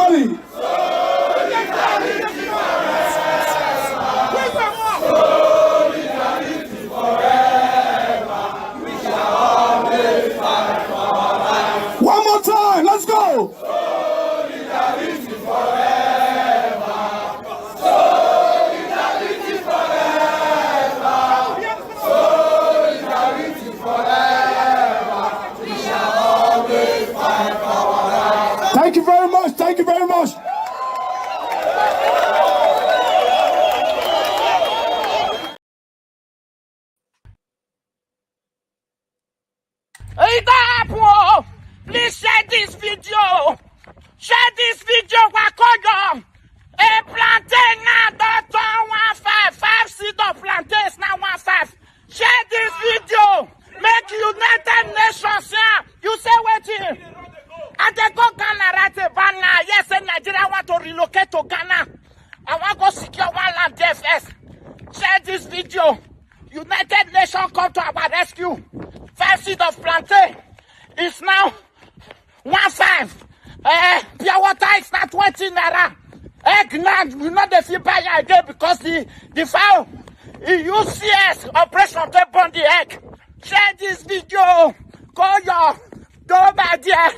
everybody. One more time, let's go. Solidarity forever. Solidarity forever. Solidarity forever. We shall always fight for our rights. Thank you very much. Thank you very much. Please share this video. Share this video. Wakoyo. A plantain now. Don't 155 seed of plantains now 15. Share this video. Make United Nations here. You say wetin? And they go Ghana right about now. Yes, and Nigeria want to relocate to Ghana. I want to go secure one land there first. Share this video. United Nations come to our rescue. 5 seed of plantain is now 15. Pure water is now 20 naira. Egg now, we know the fee buy again because the fowl UCS operation to burn the egg. Share this video. Call your go back there.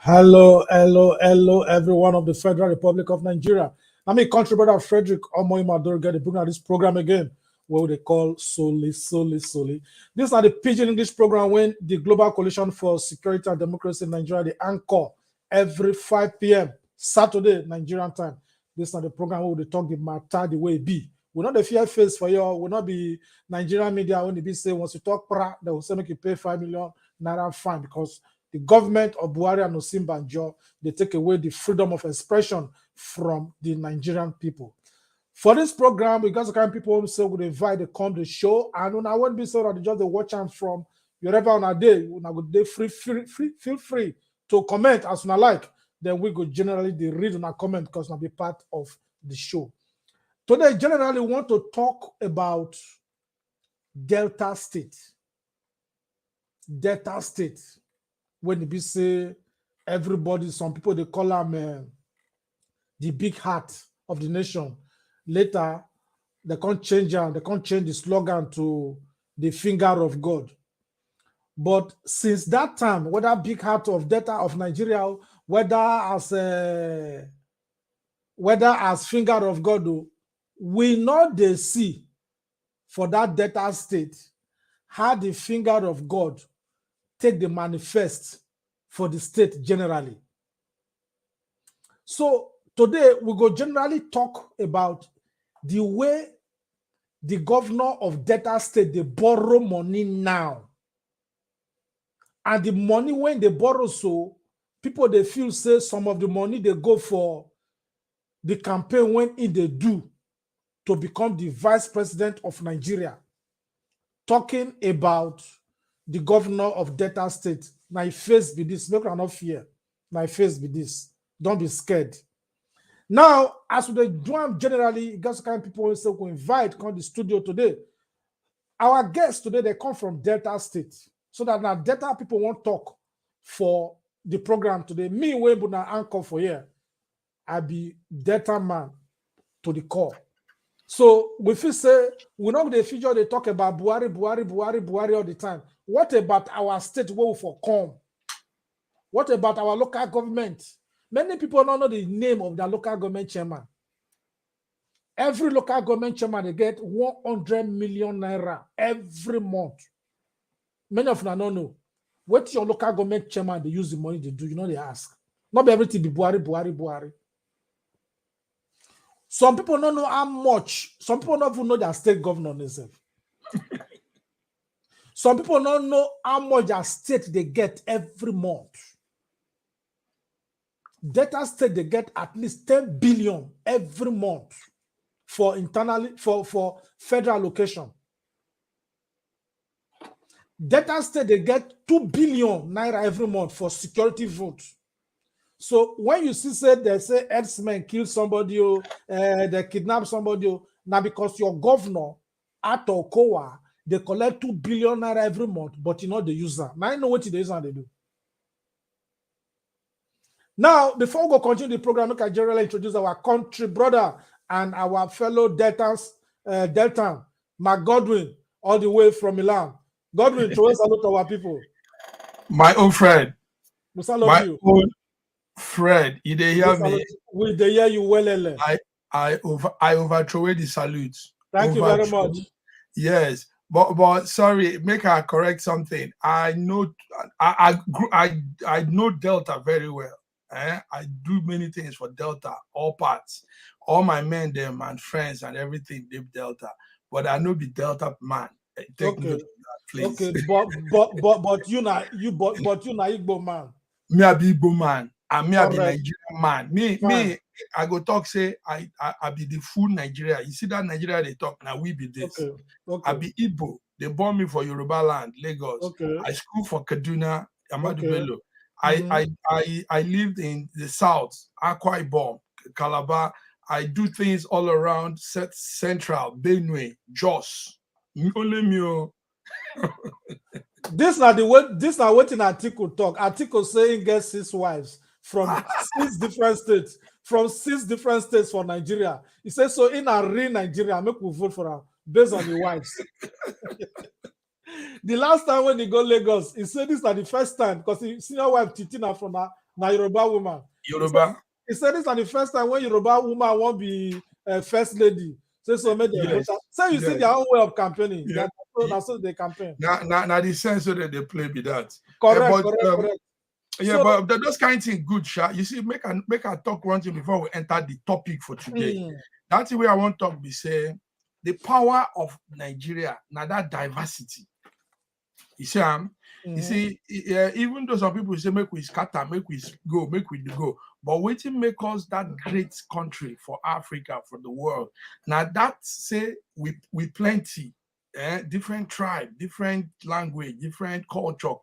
Hello, everyone of the Federal Republic of Nigeria. I'm a country brother Frederick Omoimador get bring this program again, where they call Soli. These are the Pidgin English program when the Global Coalition for Security and Democracy in Nigeria, the anchor every 5 p.m. Saturday, Nigerian time. This is the program where they talk the matter the way it be. We're not the fear face for you. We'll not be Nigerian media when they be say once you talk they will say make you pay 5 million naira fine because the government of Buhari and Osinbajo, they take away the freedom of expression from the Nigerian people. For this program, we got the kind of people who say we invite to come to the show, and when I won't be so that just they watch them from wherever on a day, when I go day feel free to comment as I like. Then we go generally they read on a comment because I'll be part of the show. Today, generally, we want to talk about Delta State. Delta State. When they be say everybody, some people they call them the big heart of the nation. Later, they can't change them. They can't change the slogan to the finger of God. But since that time, whether big heart of Delta of Nigeria, whether as finger of God, we know they see for that Delta State how the finger of God take the manifest for the state generally. So today we go generally talk about the way the governor of Delta State they borrow money now. And the money when they borrow, so people they feel say some of the money they go for the campaign when they do to become the vice president of Nigeria. Talking about the governor of Delta State. My face be this. Make not fear. My face be this. Don't be scared. Now, as we do generally, guys, kind of people also go invite come to the studio today. Our guests today they come from Delta State, so that now Delta people won't talk for the program today. Me, we will not anchor for here. I be Delta man to the core. So we feel say we know the future they talk about Buhari all the time. What about our state where we for come? What about our local government? Many people don't know the name of the local government chairman. Every local government chairman they get 100 million naira every month. Many of them don't know. What your local government chairman they use the money they do? You know they ask. Not be everything be Buhari. Some people don't know how much. Some people don't even know their state governor themselves. Some people don't know how much their state they get every month. Delta State they get at least 10 billion every month for internally for federal allocation. Delta State they get 2 billion naira every month for security votes. So when you see say they say herdsmen kill somebody, they kidnap somebody, now because your governor at Okowa, they collect 2 billion naira every month, but you know they use that. Now I know what they use and they do. Now, before we go continue the program, I generally introduce our country brother and our fellow Deltan, Mark Godwin, all the way from Milan. Godwin, throw us a lot of our people. My own friend. We salute you. Own Fred, you dey hear me? We dey hear you well. I overthrow the salutes. Thank you very much. Yes, but sorry, make I correct something. I know I know Delta very well. I do many things for Delta, all parts, all my men, them and friends and everything. They Delta, but I know the Delta man. Take note of that, please. Okay, but you na Igbo man. Me a be Igbo man. And me, I be Nigerian man. Me, I go talk, say, I be the full Nigeria. You see that Nigeria they talk, now we be this. Okay. I be Igbo. They born me for Yoruba land, Lagos. Okay. I school for Kaduna, Amadu Bello. Mm-hmm. I lived in the South, Akwa Ibom, Calabar. I do things all around Central, Benue, Jos. Only me. This na what an article talk. Article saying get 6 wives from 6 different states. From 6 different states for Nigeria. He says so in a real Nigeria, make we vote for her based on the wives. The last time when he go Lagos, he said this is the first time because he senior wife Titina from a Yoruba woman. Yoruba. He said this is the first time when Yoruba woman won't be first lady. So made them so you see their own way of campaigning. Yeah. That's so they campaign. Now the sense that they play be that. Correct. Yeah, So, but those kind of things good, Sha. You see, make a talk one thing before we enter the topic for today. That's the way I want to talk. Be say the power of Nigeria, now that diversity. You see, you see, even though some people say make we scatter, make we go, but wetin make us that great country for Africa, for the world. Now that say we plenty, different tribe, different language, different culture,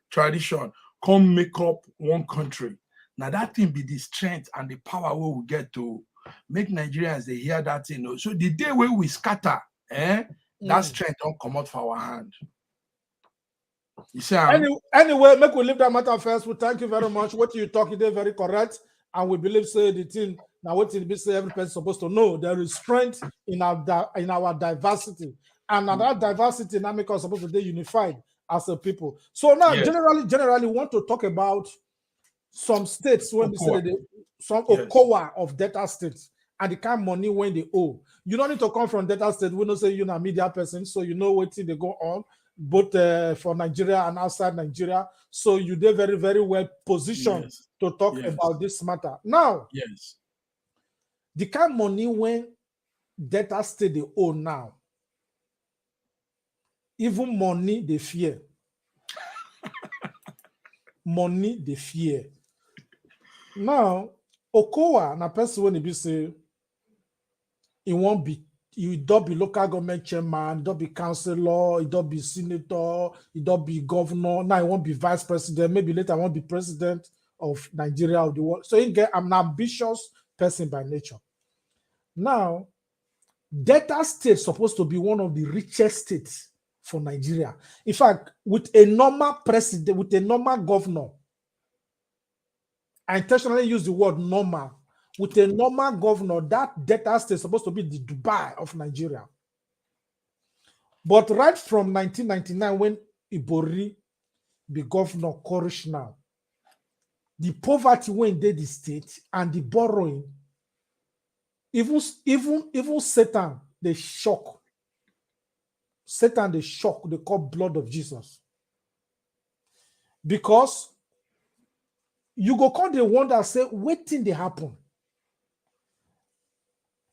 tradition. Come make up one country. Now that thing be the strength and the power we will get to make Nigerians they hear that thing. So the day when we scatter, that strength don't come out for our hand. You see, anyway, make we leave that matter first. We thank you very much. What you talk today very correct, and we believe say the thing now. What it be say every person supposed to know there is strength in our diversity, and that diversity now make us supposed to be unified as a people. So now, generally, want to talk about some states when we say some Okowa of Delta states and the kind of money when they owe. You don't need to come from Delta state. We don't say you're a media person, so you know what they go on both for Nigeria and outside Nigeria. So you did very, very well positioned to talk about this matter. Now, the kind of money when Delta state they owe now. Even money they fear. Money they fear. Now, Okowa, na person when he be say, he won't be, he don't be local government chairman, he don't be councillor, he don't be senator, he don't be governor. Now he won't be vice president. Maybe later I won't be president of Nigeria of the world. So I'm an ambitious person by nature. Now, Delta state supposed to be one of the richest states for Nigeria. In fact, with a normal president, with a normal governor, I intentionally use the word normal. With a normal governor, that Delta state is supposed to be the Dubai of Nigeria. But right from 1999, when Ibori be governor Korish now, the poverty went in the state and the borrowing, even Satan, they shock. Satan, they shock, they call blood of Jesus. Because you go call the wonder, say, wetin dey happen?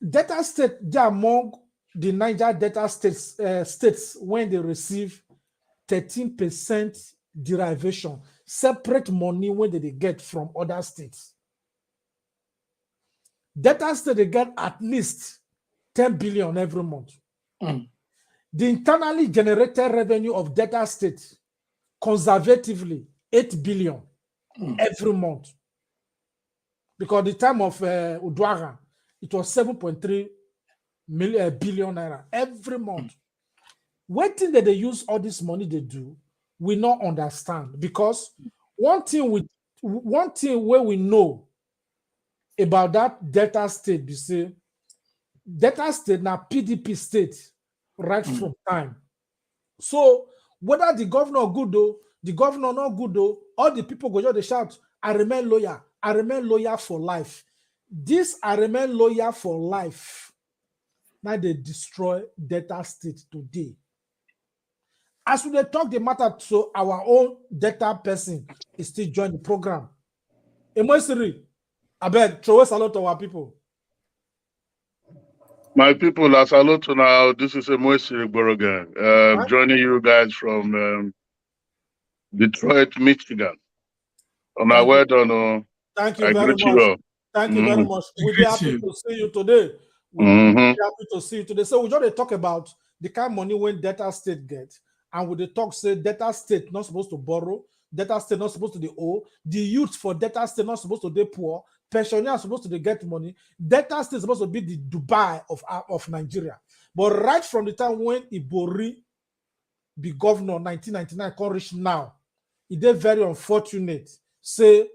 Delta state, they are among the Niger Delta states when they receive 13% derivation, separate money when they get from other states. Delta state, they get at least 10 billion every month. The internally generated revenue of Delta state, conservatively, 8 billion every month. Because the time of Udwaga, it was 7.3 billion naira every month. Wetin that they use all this money they do, we not understand. Because one thing where we know about that Delta State, you see, Delta State now PDP state right from time. So whether the governor good though, the governor not good though, all the people go just they shout, I remain loyal for life. This I remain loyal for life. Now they destroy Delta State today. As we talk the matter, so our own Delta person is still join the program. Emosiri, I beg, throw us a lot to our people. My people, as hello to now, this is Emosiri Borogan, Right? joining you guys from Detroit, Michigan. On our word on, Thank you I very greet much. you all. Thank you very much. We'll be happy to see you today. We'll be happy to see you today. So we just talk about the kind of money when Delta State get, and with the talk say Delta State not supposed to borrow, Delta State not supposed to be owe, the youth for Delta State not supposed to be poor, pensioners supposed to get money. Delta State is supposed to be the Dubai of Nigeria. But right from the time when Ibori be governor 1999 can reach now, it is very unfortunate. Say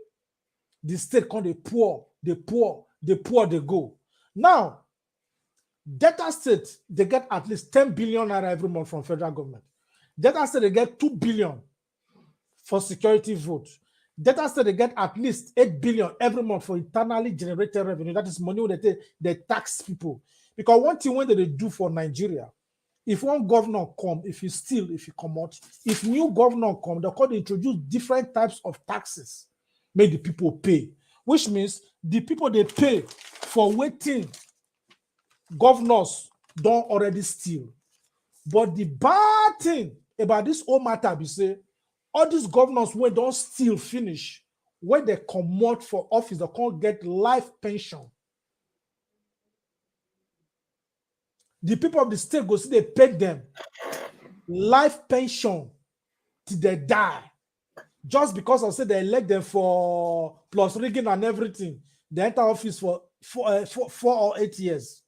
the state can they poor, they go. Now, Delta State, they get at least 10 billion naira every month from federal government. Delta State, they get 2 billion for security vote. Delta State, they get at least 8 billion every month for internally generated revenue. That is money when they tax people. Because one thing when they do for Nigeria, if one governor come, if you steal, if you come out, if new governor come, they can introduce different types of taxes, make the people pay, which means the people they pay for waiting governors don't already steal. But the bad thing about this whole matter be say all these governors when don't steal finish, when they come out for office, they can't get life pension. The people of the state go see they pay them life pension till they die. Just because I said they elect them for plus rigging and everything, they enter office for 4 or 8 years.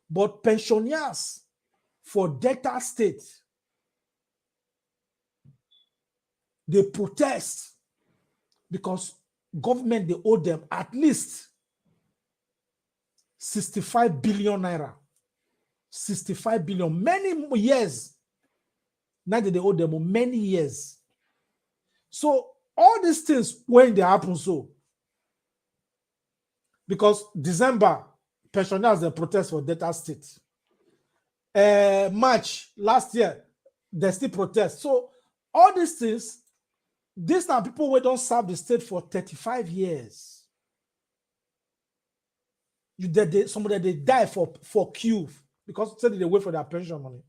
But pensioners for Delta State, they protest because government they owe them at least 65 billion naira. 65 billion, many years. Now that they owe them many years. So all these things when they happen so, because December pensioners they protest for Delta State. March last year they still protest. So all these things, these are people who don't serve the state for 35 years. Somebody they die for queue because they wait for their pension money.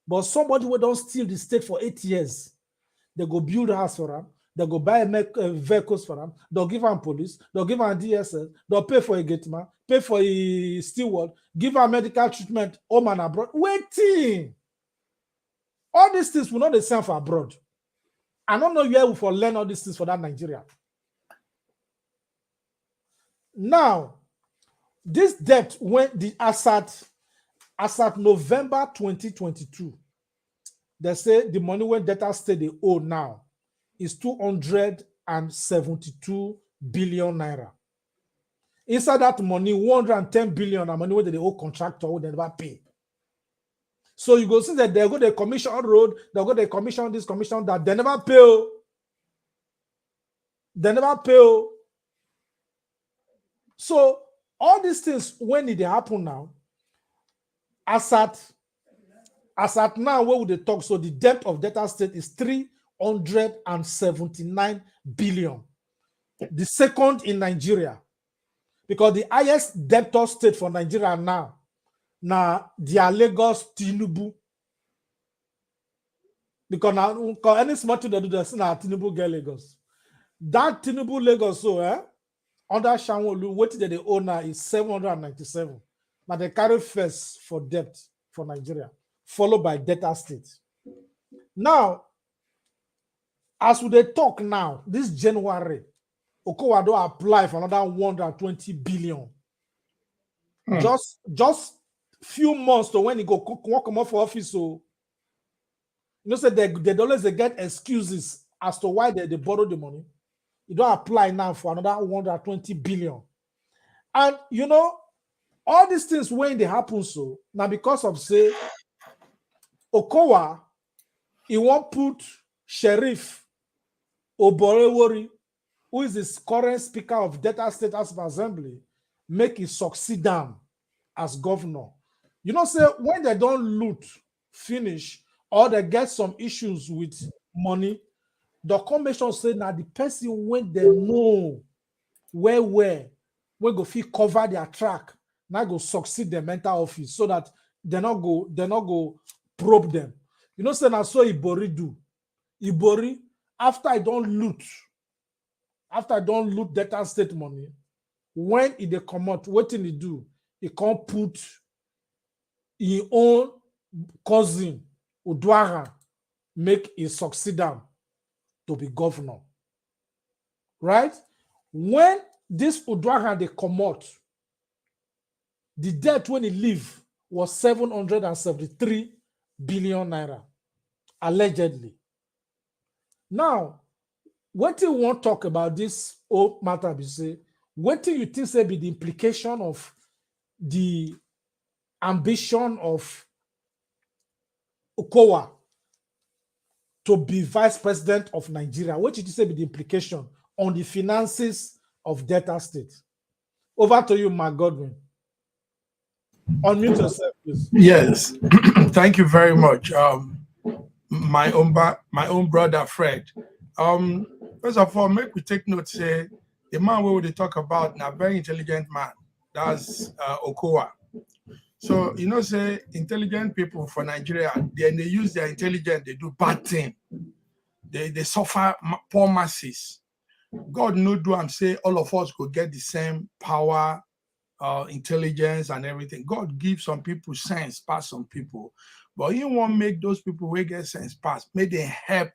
But somebody who don't steal the state for 8 years, they go build a house for them, they go buy vehicles for them, they'll give them police, they'll give them DSS, they'll pay for a gateman, pay for a steward, give them medical treatment, home and abroad. Waiting. All these things will not the same for abroad. I don't know where we for learn all these things for that Nigeria. Now, this debt went the asset November 2022. They say the money when Delta State they owe now is 272 billion naira. Inside that money, 110 billion are money where they owe contractor who they never pay. So you go see that they go the commission road, they go the commission this, commission that, they never pay. They never pay. So all these things when they happen now, as at now, where would they talk? So the debt of Delta State is 379 billion. The second in Nigeria. Because the highest debtor state for Nigeria now they are Lagos, Tinubu. Because now any smart thing they do, they say now Tinubu get Lagos. That Tinubu Lagos, so under Shanwolu, what they own now is 797. Now they carry first for debt for Nigeria, followed by Delta State. Now, as we they talk now, this January, Okowa don't apply for another 120 billion. Just few months to when he go come off for office. So you know, say they always get excuses as to why they borrow the money. You don't apply now for another 120 billion. And you know, all these things when they happen, so now because of say Okowa, he won't put Sheriff Oborewori, who is the current Speaker of Delta State House of Assembly, make it succeed them as governor. You know, say when they don't loot, finish, or they get some issues with money, the commission say now the person when they know where we go fit cover their track, now go succeed the mental office so that they not go probe them. You know, say now so Ibori do. Ibori, after I don't loot Delta State money, when they come out, what he do? He can't put his own cousin Udwara make a succeed him to be governor. Right? When this Udwara they come out, the debt when he leave was 773 billion naira, allegedly. Now, what do you want to talk about this whole matter? Be say, what do you think say be the implication of the ambition of Okowa to be vice president of Nigeria? What did you say be the implication on the finances of Delta State? Over to you, Mark Godwin. Unmute yourself, please. Yes, thank you very much. My own brother Fred. First of all, make we take note. Say the man we will talk about now, very intelligent man. That's Okowa. So you know, say intelligent people for Nigeria, then they use their intelligence, they do bad thing. They suffer poor masses. God no do and say all of us could get the same power, intelligence, and everything. God gives some people sense, pass some people, but He won't make those people who get sense pass. May they help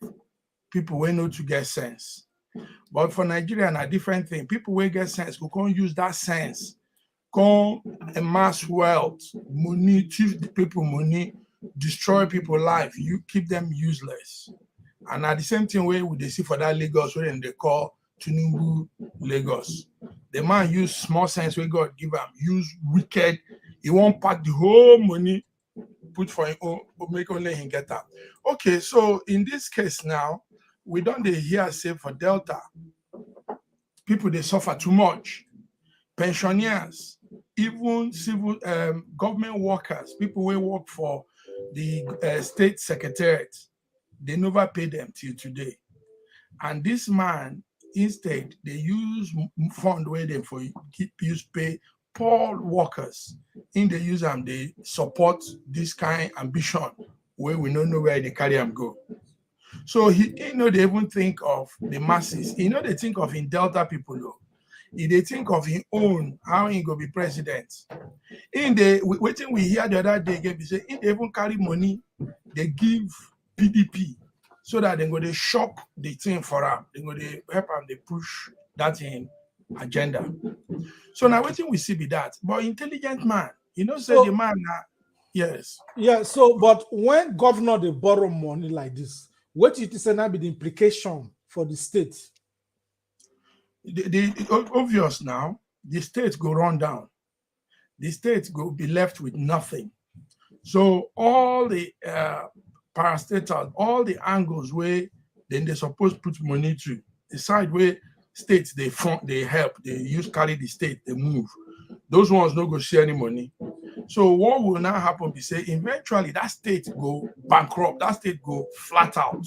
people who know to get sense. But for Nigeria, a different thing. People who get sense who can't use that sense, come amass wealth, money, thief people money, destroy people life. You keep them useless. And at the same thing way we they see for that Lagos, where they call Tinubu Lagos. The man use small sense where God give him, use wicked. He won't pack the whole money, put for him own, make only him get up. Okay, so in this case now, we don't hear say for Delta, people they suffer too much. Pensioners, even civil government workers, people who work for the state secretariat, they never pay them till today. And this man, instead, they use fund where they for use pay poor workers. In the use them, they support this kind of ambition where we don't know where they carry them go. So he know they even think of the masses. He know they think of in Delta people though. They think of his own, how he go be president. In the waiting we hear the other day again, say if they even carry money, they give PDP so that they go to shock the thing for them. They go to help them, they push that in agenda. So now waiting we see be that. But intelligent man, you know, say the man yes. Yeah, so but when governor they borrow money like this, what do you think now be the implication for the state? The obvious now, the state go run down. The state go be left with nothing. So all the parastatals, all the angles where then they supposed to put money to, the side where states they fund, they help, they use carry the state, they move. Those ones don't go share any money. So what will now happen be say eventually that state go bankrupt, that state go flat out.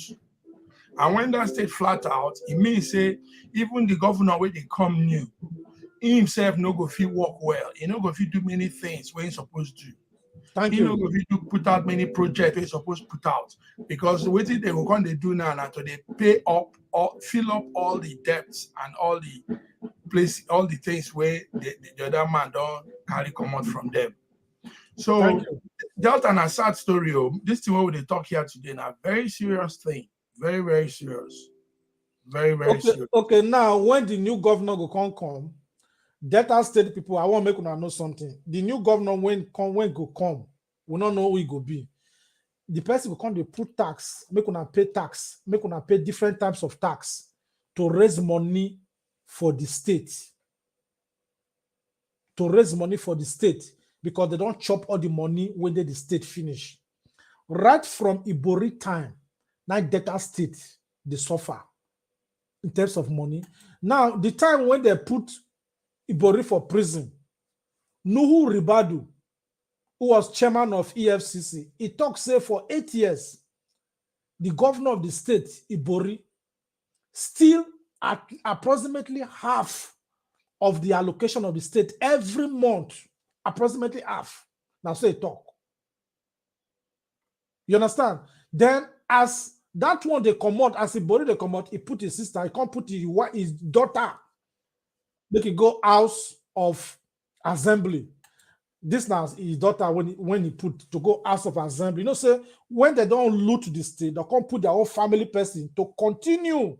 And when that state flat out, it means say even the governor where they come new, he himself no go fit work well. He no go fit do many things where he's supposed to. Thank he you. no go fit put out many projects where he's supposed to put out. Because what they go come they do now to they pay up or fill up all the debts and all the place, all the things where the other man don't carry come out from them. So Delta and a sad story. This thing what they talk here today now, very serious thing. Very, very serious. Very, very Okay, serious. okay. Now, when the new governor go come, Delta State people, I want make una know something. The new governor when go come, we don't know who he go be. The person will come, they put tax, make una pay tax, make una pay different types of tax to raise money for the state. To raise money for the state because they don't chop all the money when the state finish. Right from Ibori time, now Delta State, they suffer in terms of money. Now, the time when they put Ibori for prison, Nuhu Ribadu, who was chairman of EFCC, he talks say for 8 years, the governor of the state, Ibori, still at approximately half of the allocation of the state every month, approximately half. Now, so he talk. You understand? Then, as that one they come out, as Ibori they come out, he put his sister, he can't put his daughter, make it go house of assembly. This now his daughter when he put to go house of assembly. You know, say when they don't loot the state, they can't put their own family person to continue.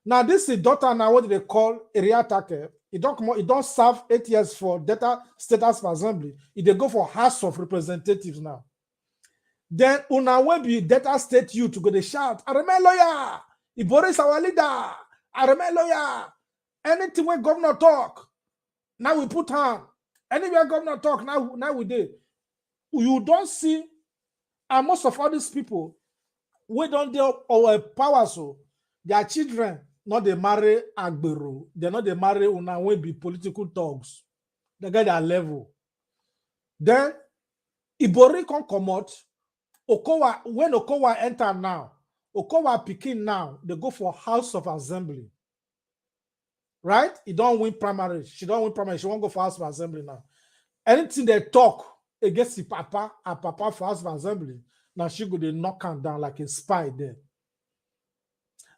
Now, this is daughter now, what they call area attacker. It don't serve 8 years for Delta State House of Assembly. They go for House of Representatives now. Then una will be Delta State youth to go to shout, Arame lawyer, Ibori is our leader, Arame lawyer. Anything when governor talk, now we put hand. Anywhere governor talk, now we do. You don't see, and most of all these people, we don't deal our power, so their children, not they marry Agbero, they're not they marry una will be political thugs. They get their level. Then Ibori can come out. Okowa, when Okowa enter now, Okowa picking now, they go for House of Assembly. Right? He don't win primary. She don't win primary. She won't go for House of Assembly now. Anything they talk against the papa and papa for House of Assembly, now she go they knock her down like a spy there.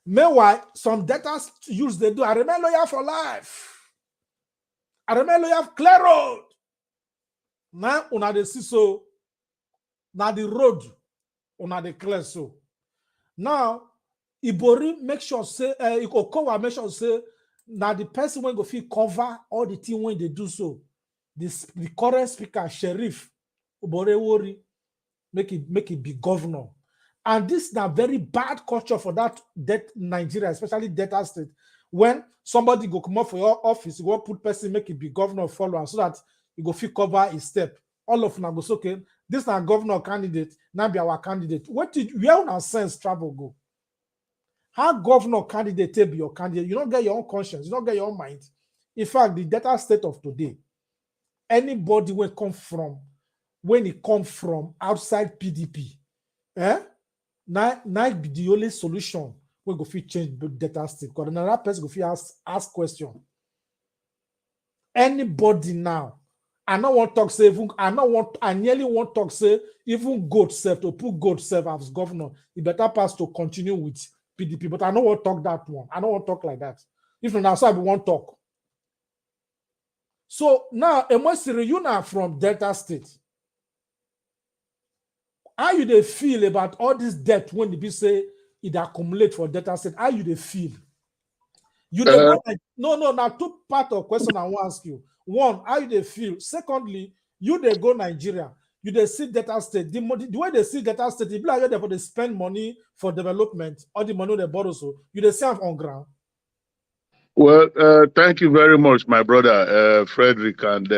Meanwhile, some data use they do. I remember lawyer for life. I remember lawyer clear road. Now una the see so. Now the road una the clear so. Now Ibori make sure say Okowa make sure say now the person when go feel cover all the thing when they do so. The current speaker Sheriff Obore Wori make it be governor. And this is a very bad culture for that Nigeria, especially Delta State. When somebody go come up for your office, you go put person make it be governor follower so that you go feel cover his step. All of them go so okay. This is our governor candidate, now be our candidate. Where our sense travel go? How governor candidate be your candidate? You don't get your own conscience, you don't get your own mind. In fact, the Delta State of today, anybody when it come from outside PDP, now be the only solution we go fit change Delta State. Because another person go fit ask question. Anybody now, I nearly want talk say even goat self to put goat self as governor, it better pass to continue with PDP. But I don't want to talk that one. I don't want to talk like that. If not, so I won't talk. So now, Emosiri, you now from Delta State. How you they feel about all this debt when the people say it accumulate for Delta State? How you they feel? You no, now two part of question I want to ask you. One, how you they feel? Secondly, you they go Nigeria. You they see Delta State. The way they see Delta State, people are there for they spend money for development, all the money they borrow. So you they see them on ground. Well, thank you very much, my brother Frederick and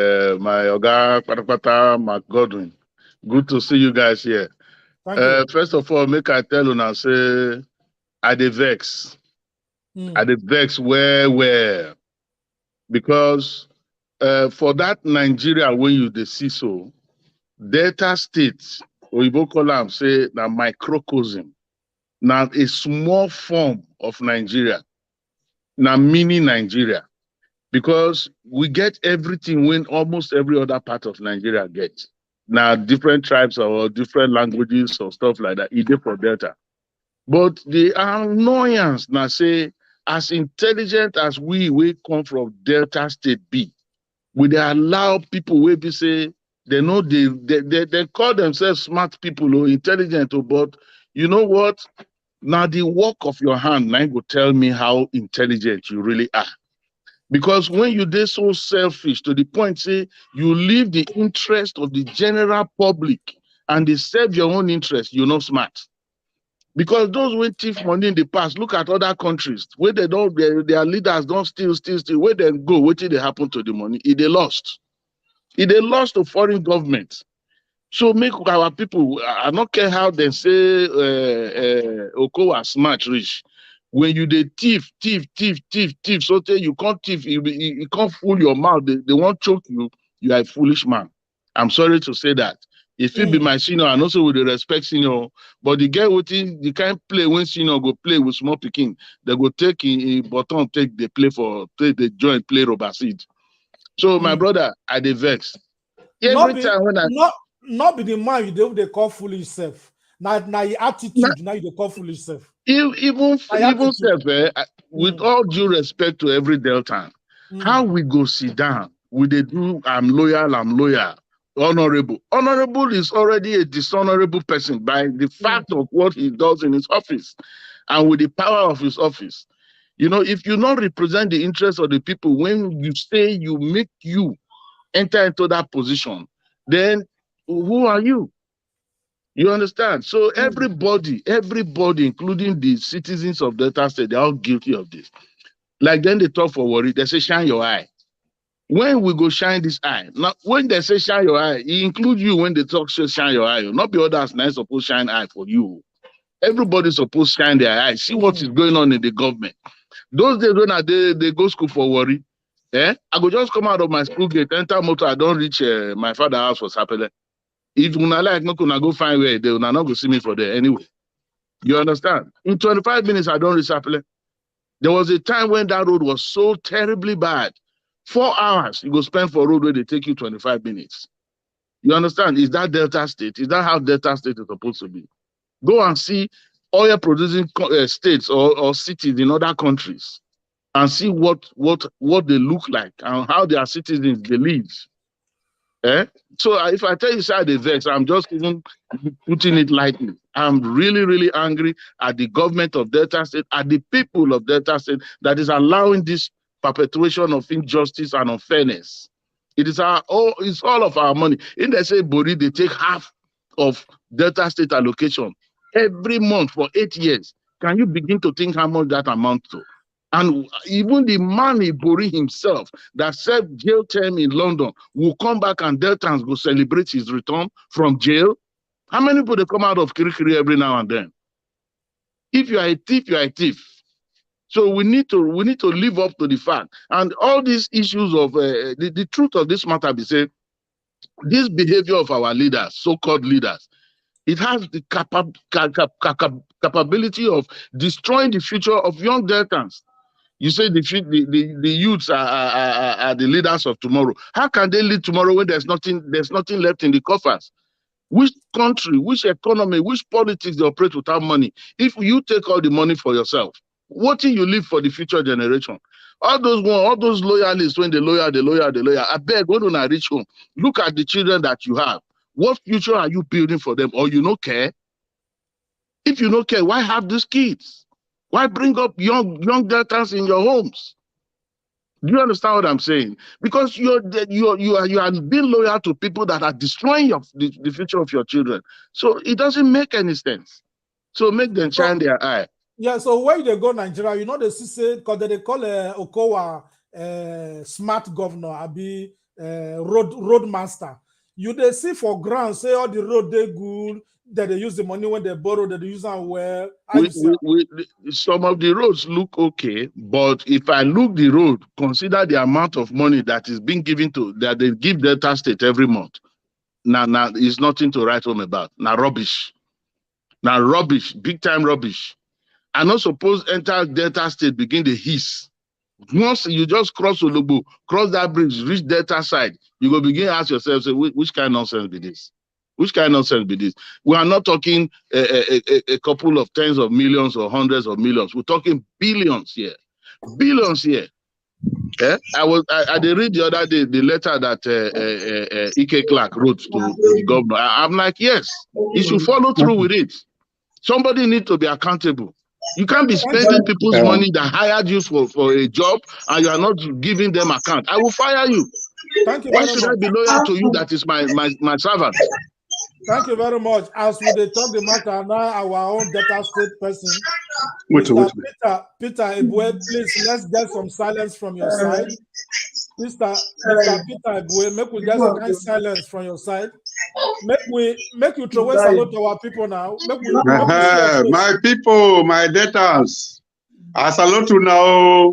my Oga Patapata Mark Godwin. Good to see you guys here. Thank you. First of all, make I tell you now, say, I dey vex. I dey vex where, because for that Nigeria when you dey see so, Delta State, Oyibo call am say na microcosm, na a small form of Nigeria, na mini Nigeria, because we get everything when almost every other part of Nigeria gets. Now, different tribes or different languages or stuff like that, either for Delta. But the annoyance now say, as intelligent as we come from Delta State be, we they allow people where be say they know they call themselves smart people or intelligent, but you know what? Now the work of your hand now go tell me how intelligent you really are. Because when you dey so selfish to the point say you leave the interest of the general public and they serve your own interest, you're not smart. Because those who thief money in the past, look at other countries where they don't, their leaders don't steal, where they go, what did they happen to the money? They lost. They lost to foreign governments. So make our people, I don't care how they say Okowa smart rich. When you dey thief, so tell you can't thief, you can't fool your mouth, they won't choke you, you are a foolish man. I'm sorry to say that. If you be my senior, and also with the respect senior, but the guy you can't play when senior go play with small picking, they go take a button, take the play for, take the joint play rubber seed. So my brother, I dey vex. Every time when I not be the man they call foolish self. Now your attitude, now you call foolish self. Even self, with all due respect to every Delta, how we go sit down? We they do I'm loyal, honorable. Honorable is already a dishonorable person by the fact of what he does in his office and with the power of his office. You know, if you not represent the interests of the people, when you say you make you enter into that position, then who are you? You understand? So everybody, including the citizens of Delta State, they're all guilty of this. Like then they talk for worry, they say shine your eye. When we go shine this eye, now when they say shine your eye, it includes you when they talk say shine your eye. Not be others now supposed to shine eye for you. Everybody's supposed to shine their eye, see what is going on in the government. Those days when they go school for worry, I go just come out of my school gate, enter motor, I don't reach my father's house for Sapele. If una like, no gonna go find where they will not go see me for there anyway. You understand? In 25 minutes, I don't reach Sapele. There was a time when that road was so terribly bad. 4 hours you go spend for a road where they take you 25 minutes. You understand? Is that Delta State? Is that how Delta State is supposed to be? Go and see oil producing states or cities in other countries and see what they look like and how their citizens they live. So if I tell you side the vex, I'm just even putting it lightly. I'm really, really angry at the government of Delta State, at the people of Delta State that is allowing this perpetuation of injustice and unfairness. It's all of our money. In they say Bori, they take half of Delta State allocation every month for 8 years. Can you begin to think how much that amounts to? And even the man Bori himself that served jail term in London will come back and Deltans go celebrate his return from jail. How many people they come out of Kirikiri every now and then? If you are a thief, you are a thief. So we need to live up to the fact. And all these issues of the truth of this matter be said, this behavior of our leaders, so-called leaders, it has the capability of destroying the future of young Deltans. You say the youths are the leaders of tomorrow. How can they lead tomorrow when there's nothing left in the coffers? Which country, which economy, which politics they operate without money? If you take all the money for yourself, what do you leave for the future generation? All those loyalists, when they loyal, I beg, when I reach home, look at the children that you have. What future are you building for them? Or you don't care? If you don't care, why have these kids? Why bring up young Deltans in your homes? Do you understand what I'm saying? Because you are being loyal to people that are destroying the future of your children. So it doesn't make any sense. So make them shine their eye. Yeah, so where they go Nigeria, you know they say because they call Okowa smart governor, abi road master. You they see for ground, say all the road they good, that they use the money when they borrow, that they use them well. Some of the roads look okay, but if I look the road, consider the amount of money that is being given that they give Delta State every month. Now it's nothing to write home about. Now rubbish, big time rubbish. I not suppose enter Delta State begin the hiss. Once you just cross Olugbo, cross that bridge, reach Delta side, you go begin ask yourself, say, which kind of nonsense be this? Which kind of nonsense be this? We are not talking a couple of tens of millions or hundreds of millions. We're talking billions here. Billions here. I did read the other day the letter that Ike Clark wrote to the governor. I'm like, yes, he should follow through with it. Somebody needs to be accountable. You can't be spending people's money that hired you for a job and you are not giving them account. I will fire you. Thank you. Why should I be loyal to you that is my servant? Thank you very much. As we talk the matter now, our own data state person, Mr. Peter Ebue, please let's get some silence from your side. Mr. Peter Ebue, make we get some kind of silence from your side. Make you throw away salute to our people now. My people, my debtors. I salute you now.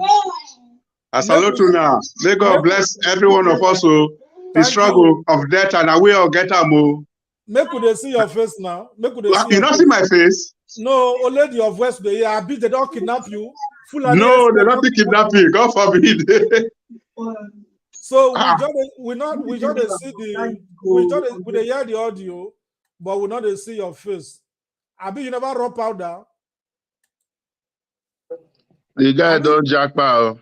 I salute you now. May God bless every one of us. The struggle of debt and we all get them. Make we see your face now. You not see my face? No, only your voice. They don't kidnap you. No, they don't kidnap you. God forbid. So we just see we hear the audio, but we not see your face. Abi, you never rub powder. The guy don't jackpot.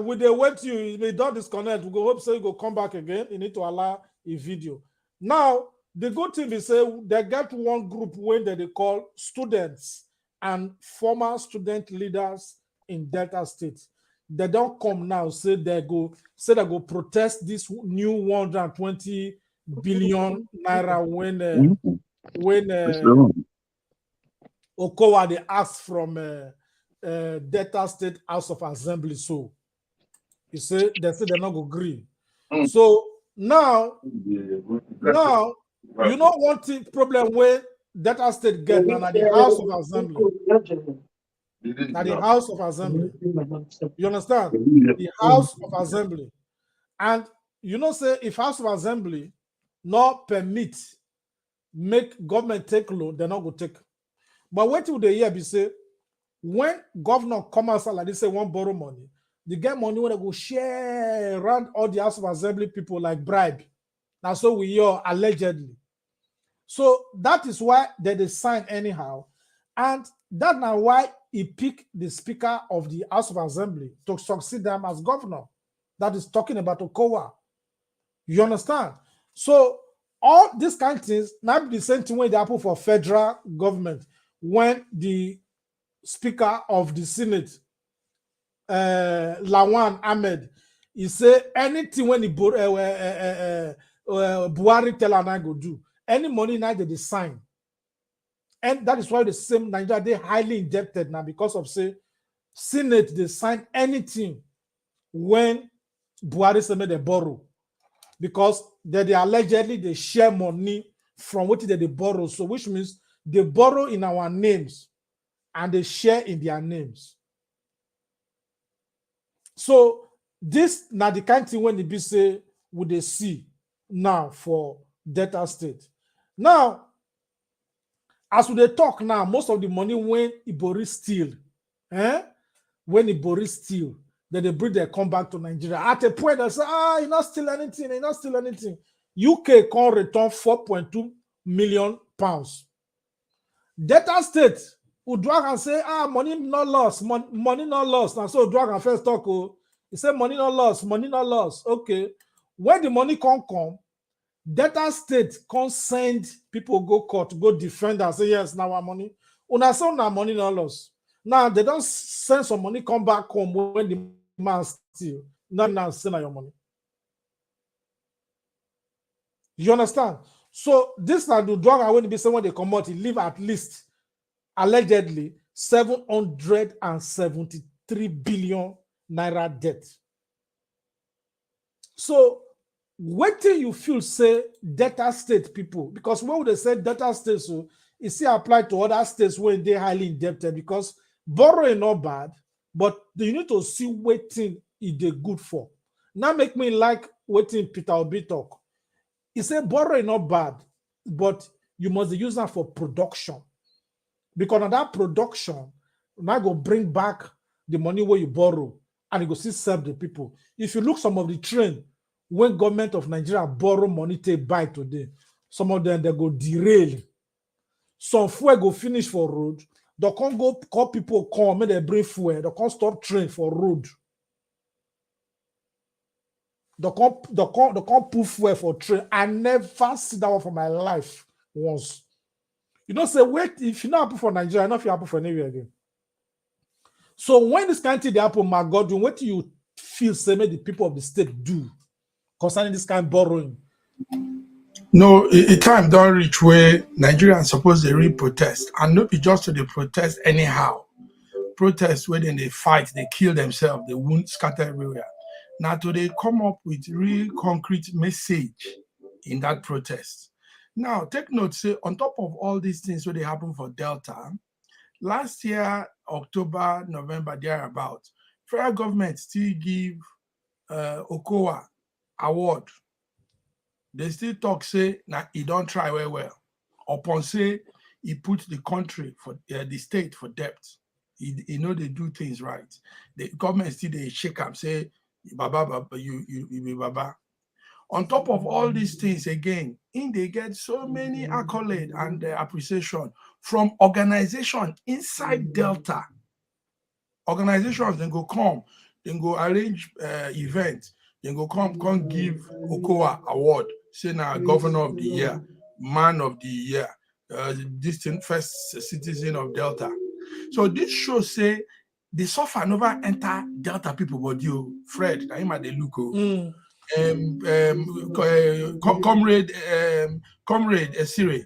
We they wait you may don't disconnect. We go hope so you go come back again. You need to allow a video. Now the good thing is say they get one group when they call students and former student leaders in Delta State. They don't come now, say they go protest this new 120 billion naira when Okowa they asked from Delta State House of Assembly. So they say they're not going to agree. So now you know one thing problem where Delta State get now at the House of Assembly. At the House of Assembly. You understand? The House of Assembly. And you know, say if House of Assembly not permit make government take loan, they're not going to take. But wait till the year be say when governor come outside like this, say one borrow money, they get money when they go share around all the House of Assembly people like bribe. That's so we hear allegedly. So that is why they sign anyhow. And that's now why he picked the Speaker of the House of Assembly to succeed them as governor. That is talking about Okowa. You understand? So all these kind of things, not the same thing when they happen for federal government. When the Speaker of the Senate, Lawan Ahmed, he say anything when the Buhari tell and I go do, any money now they sign. And that is why the same Nigeria, they highly indebted now because of say Senate, they sign anything when Buhari say they borrow. Because they allegedly they share money from what they borrow. So which means they borrow in our names and they share in their names. So this now the kind of thing when the be say would they see now for Delta State. Now, as we talk now, most of the money when Ibori steal, when Ibori steal, then they bring their come back to Nigeria. At a point, they say, you not steal anything, you not steal anything. UK can return 4.2 million pounds. Delta State would drag and say, money not lost, money not lost. And so drag and first talk, he said money not lost, money not lost. Okay. When the money come, Delta State can send people go court, go defend and say, yes, now our money. Una say now money not lost. Now they don't send some money, come back home when the man steal. Now send your money. You understand? So this now the drug I want to be saying when they come out, he leave at least allegedly 773 billion naira debt. So what do you feel say Delta State people? Because when they say Delta State, so it still apply to other states when they're highly indebted because borrowing not bad, but you need to see waiting is they good for. Now make me like waiting Peter Obi talk. He said borrowing not bad, but you must use that for production. Because on that production, now go bring back the money where you borrow and you go see serve the people. If you look some of the trend, when government of Nigeria borrow money to buy today, some of them they go derail. Some fuel go finish for road. They can't go call people come, when they bring fuel. They can't stop train for road. They can't put fuel for train. I never see that one for my life once. You know, say wait, if you not happen for Nigeria, I know if you happen for anywhere again. So when this kind of thing they happen, my God, what do you feel say make the people of the state do concerning this kind of borrowing? No, a time don't reach where Nigerians suppose they real protest, and not be just to the protest anyhow. Protest where then they fight, they kill themselves, they wound scatter everywhere. Now do they come up with real concrete message in that protest? Now take note, say on top of all these things where they happen for Delta, last year, October, November, thereabout, federal government still give Okowa award. They still talk say now he don't try well. Upon say he put the country for the state for debt. He know they do things right. The government still they shake up, say Baba, you be Baba. On top of all these things, again, they get so many accolades and appreciation from organization inside Delta. Organizations then go come, then go arrange events, then go come give Okowa award, say now Governor of the Year, Man of the Year, distinct first citizen of Delta. So this shows say the suffer never enter Delta people, but you, Fred, now him at the look. Comrade Esire,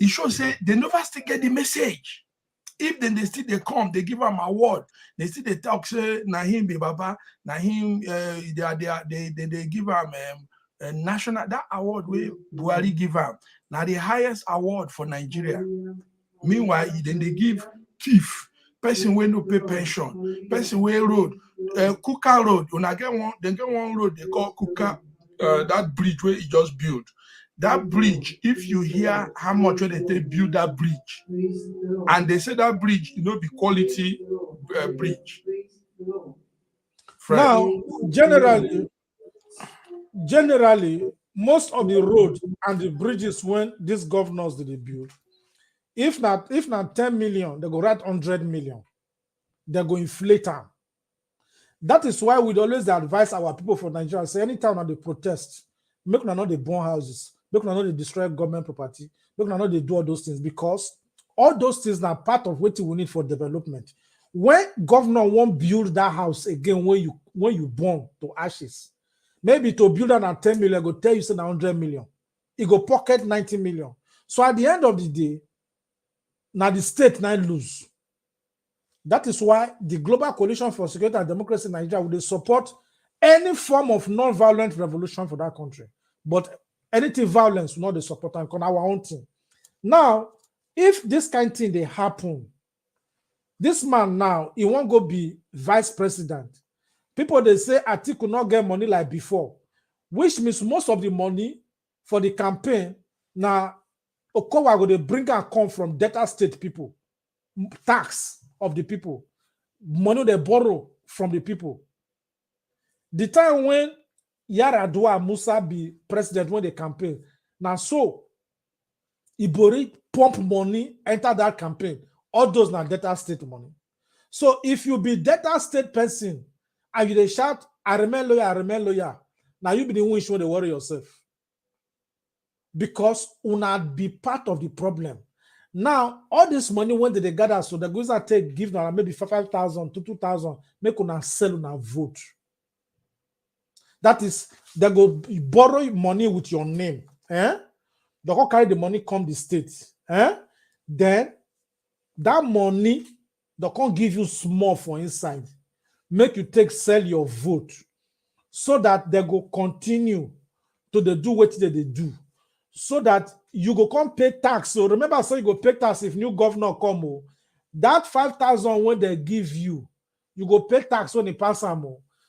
he shows say they never still get the message. If then they still they come, they give them award. They still they talk say na him be Baba, na him they give him a national that award where Buhari give him. Now the highest award for Nigeria. Meanwhile, then they give thief, person where no pay pension, person where road, Kuka Road. When I get one, they get one road they call Kuka, that bridge where he just built. That bridge, if you hear how much when they build that bridge, and they say that bridge, you know, be quality bridge. Fred. Now, generally, most of the roads and the bridges when these governors did they build, if not 10 million, they go write 100 million. They go inflate them. That is why we'd always advise our people from Nigeria, say anytime on the protest, make them know they burn houses, make them know they destroy government property, make them know they do all those things, because all those things are part of what we need for development. When governor won't build that house again when you burn to ashes, maybe to build that at 10 million, go tell you say 100 million. It go pocket 90 million. So at the end of the day, now the state now lose. That is why the Global Coalition for Security and Democracy in Nigeria would support any form of non-violent revolution for that country. But anything violence, not the support and on our own thing. Now, if this kind of thing they happen, this man now, he won't go be vice president. People they say Atiku could not get money like before, which means most of the money for the campaign now Okowa go they bring and come from Delta State people, tax of the people, money they borrow from the people. The time when Yaradua Musa be president when they campaign, now so Ibori pump money enter that campaign. All those now Delta State money. So if you be Delta State person and you they shout, I remain lawyer, now you be the one when they worry yourself. Because una be part of the problem. Now, all this money when they gather, so the goes and take, give them maybe 5,000 to 2,000, make una sell una vote. That is, they go borrow money with your name. They go carry the money come the state. Then, that money, they can't give you small for inside. Make you take, sell your vote. So that they go continue to do what they do. So that you go come pay tax. So remember, so you go pay tax if new governor come. That 5,000 when they give you, you go pay tax when they pass them.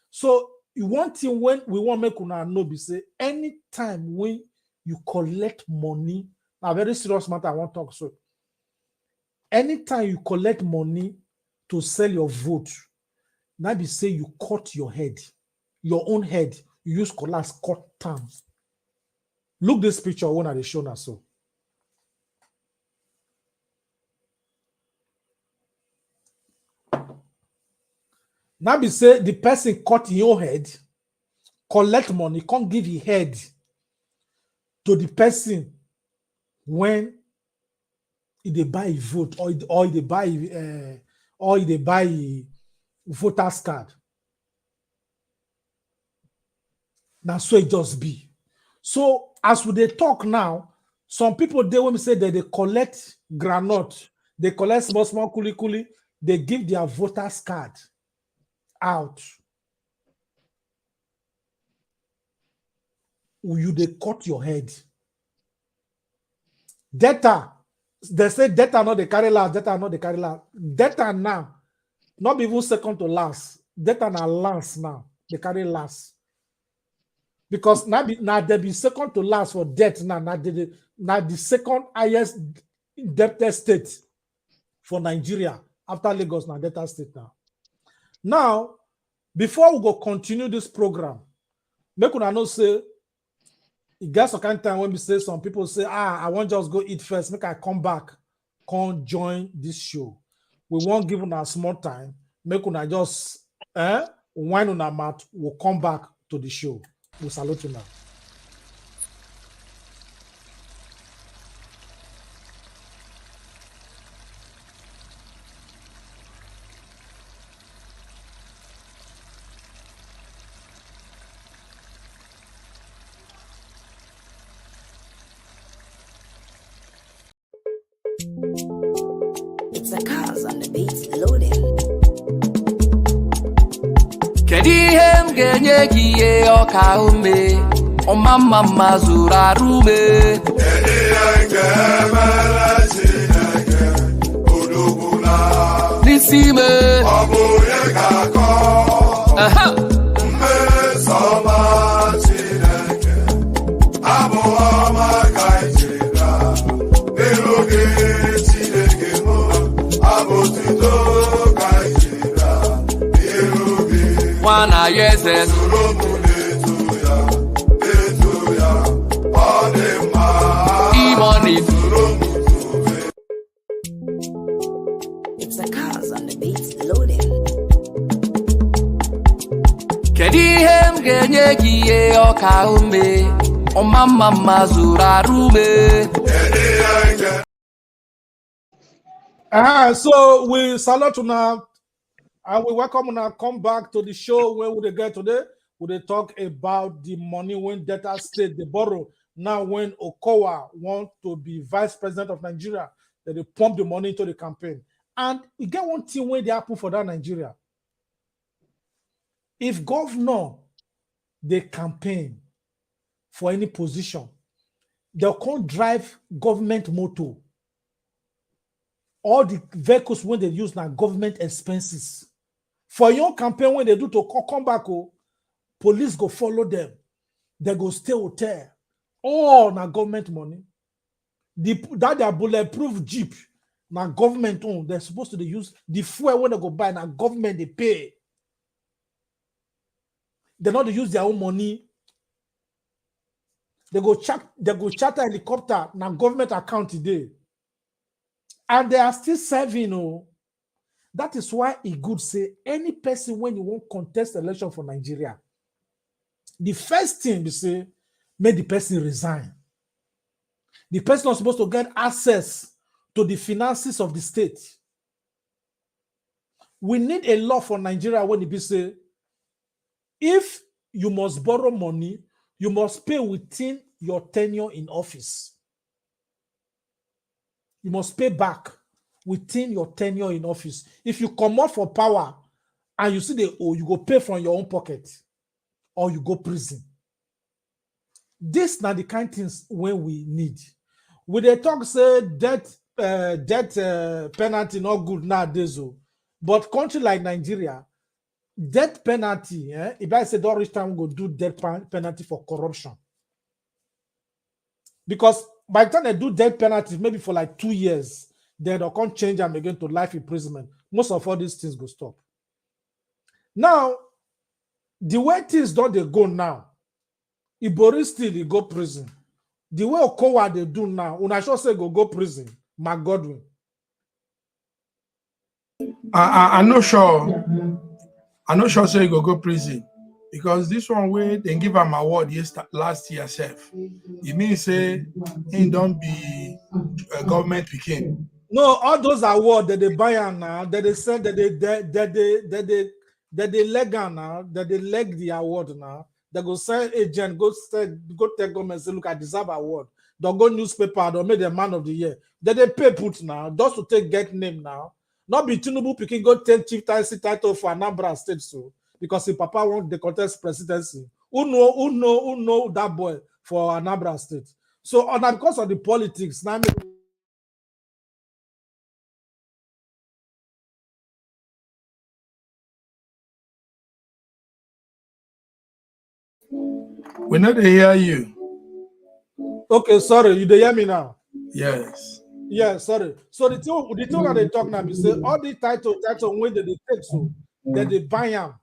So you want thing when we want make una know be say anytime when you collect money, a very serious matter I want to talk so. Anytime you collect money to sell your vote, now be say you cut your head, your own head. You use cutlass cut terms. Look this picture one at the show now so. Now be say the person cut your head, collect money, can't give his head to the person when if they buy a vote or they buy a voter's card. Now so it just be. So as we they talk now, some people they when we say that they collect granite, they collect small kuli, they give their voter's card out. You they cut your head. Data, they say data not the carry last, data not the carry last. Data now, not even second to last. Data now last now, they carry last. Because now they be second to last for debt now. Now the second highest indebted state for Nigeria after Lagos now Delta State now. Now, before we go continue this program, make una know say it gets some kind of time when we say some people say, I want just go eat first, make I come back, come join this show. We won't give una small time, make una just wine on our mouth, we'll come back to the show. We salute you now. It's a cause on the beats loading. Kedihem genye giye oka ume Omama mazura rume Nisime Obuye kako Soma chineke Abo ama kaichira Eloge chineke mo Abo tito kaichira Eloge Wana yeze It's a cause on the beats loading. Kedihem genye giye oka ume Omama mazura rume So we salute you now. And we welcome you now. Come back to the show where we get today. We talk about the money when Delta State they borrow. Now when Okowa want to be vice president of Nigeria, that they pump the money into the campaign. And you get one thing when they happen for that Nigeria. If governor they campaign for any position, they can't drive government motor. All the vehicles when they use now government expenses. For your campaign, when they do to come back, police go follow them. They go stay hotel. All now government money. That their bulletproof jeep, now government own. They're supposed to use the fuel when they go buy. Now government they pay. They not use their own money. They go charter helicopter. Now government account today. And they are still serving. That is why it good say any person when you won't contest election for Nigeria, the first thing we say, make the person resign. The person not supposed to get access to the finances of the state. We need a law for Nigeria when it be say, if you must borrow money, you must pay within your tenure in office. You must pay back within your tenure in office. If you come out for power and you see the you go pay from your own pocket or you go prison. This now the kind of things when we need. With the talk say debt penalty not good nowadays, but country like Nigeria, death penalty, if I say don't reach time, we go do death penalty for corruption. Because by the time they do death penalty, maybe for like 2 years, then they can't change them again to life imprisonment. Most of all these things go stop. Now, the way things don't they go now, Ibori still they go prison. The way Okowa they do now, when I sure say go prison, Mark Godwin. I'm not sure. I'm not sure say you go prison. Because this one way they give him award last year, self. It means say he don't be a government picking. No, all those awards that they buy now, that they said that they leg now, that they leg the award now. They go send agent, go tell government, say, look, I deserve award. They'll go newspaper, they'll make the man of the year. That they pay put now, just to get name now. Not be Tinubu picking, go take chief title for Anambra State, so because if Papa want the contest presidency. Who know that boy for Anambra State? So because of the politics, now We know they hear you. okay, sorry, you dey hear me now? Yes. Yeah, sorry. So the two that they talk now, we say all the title when they take so that they buy them,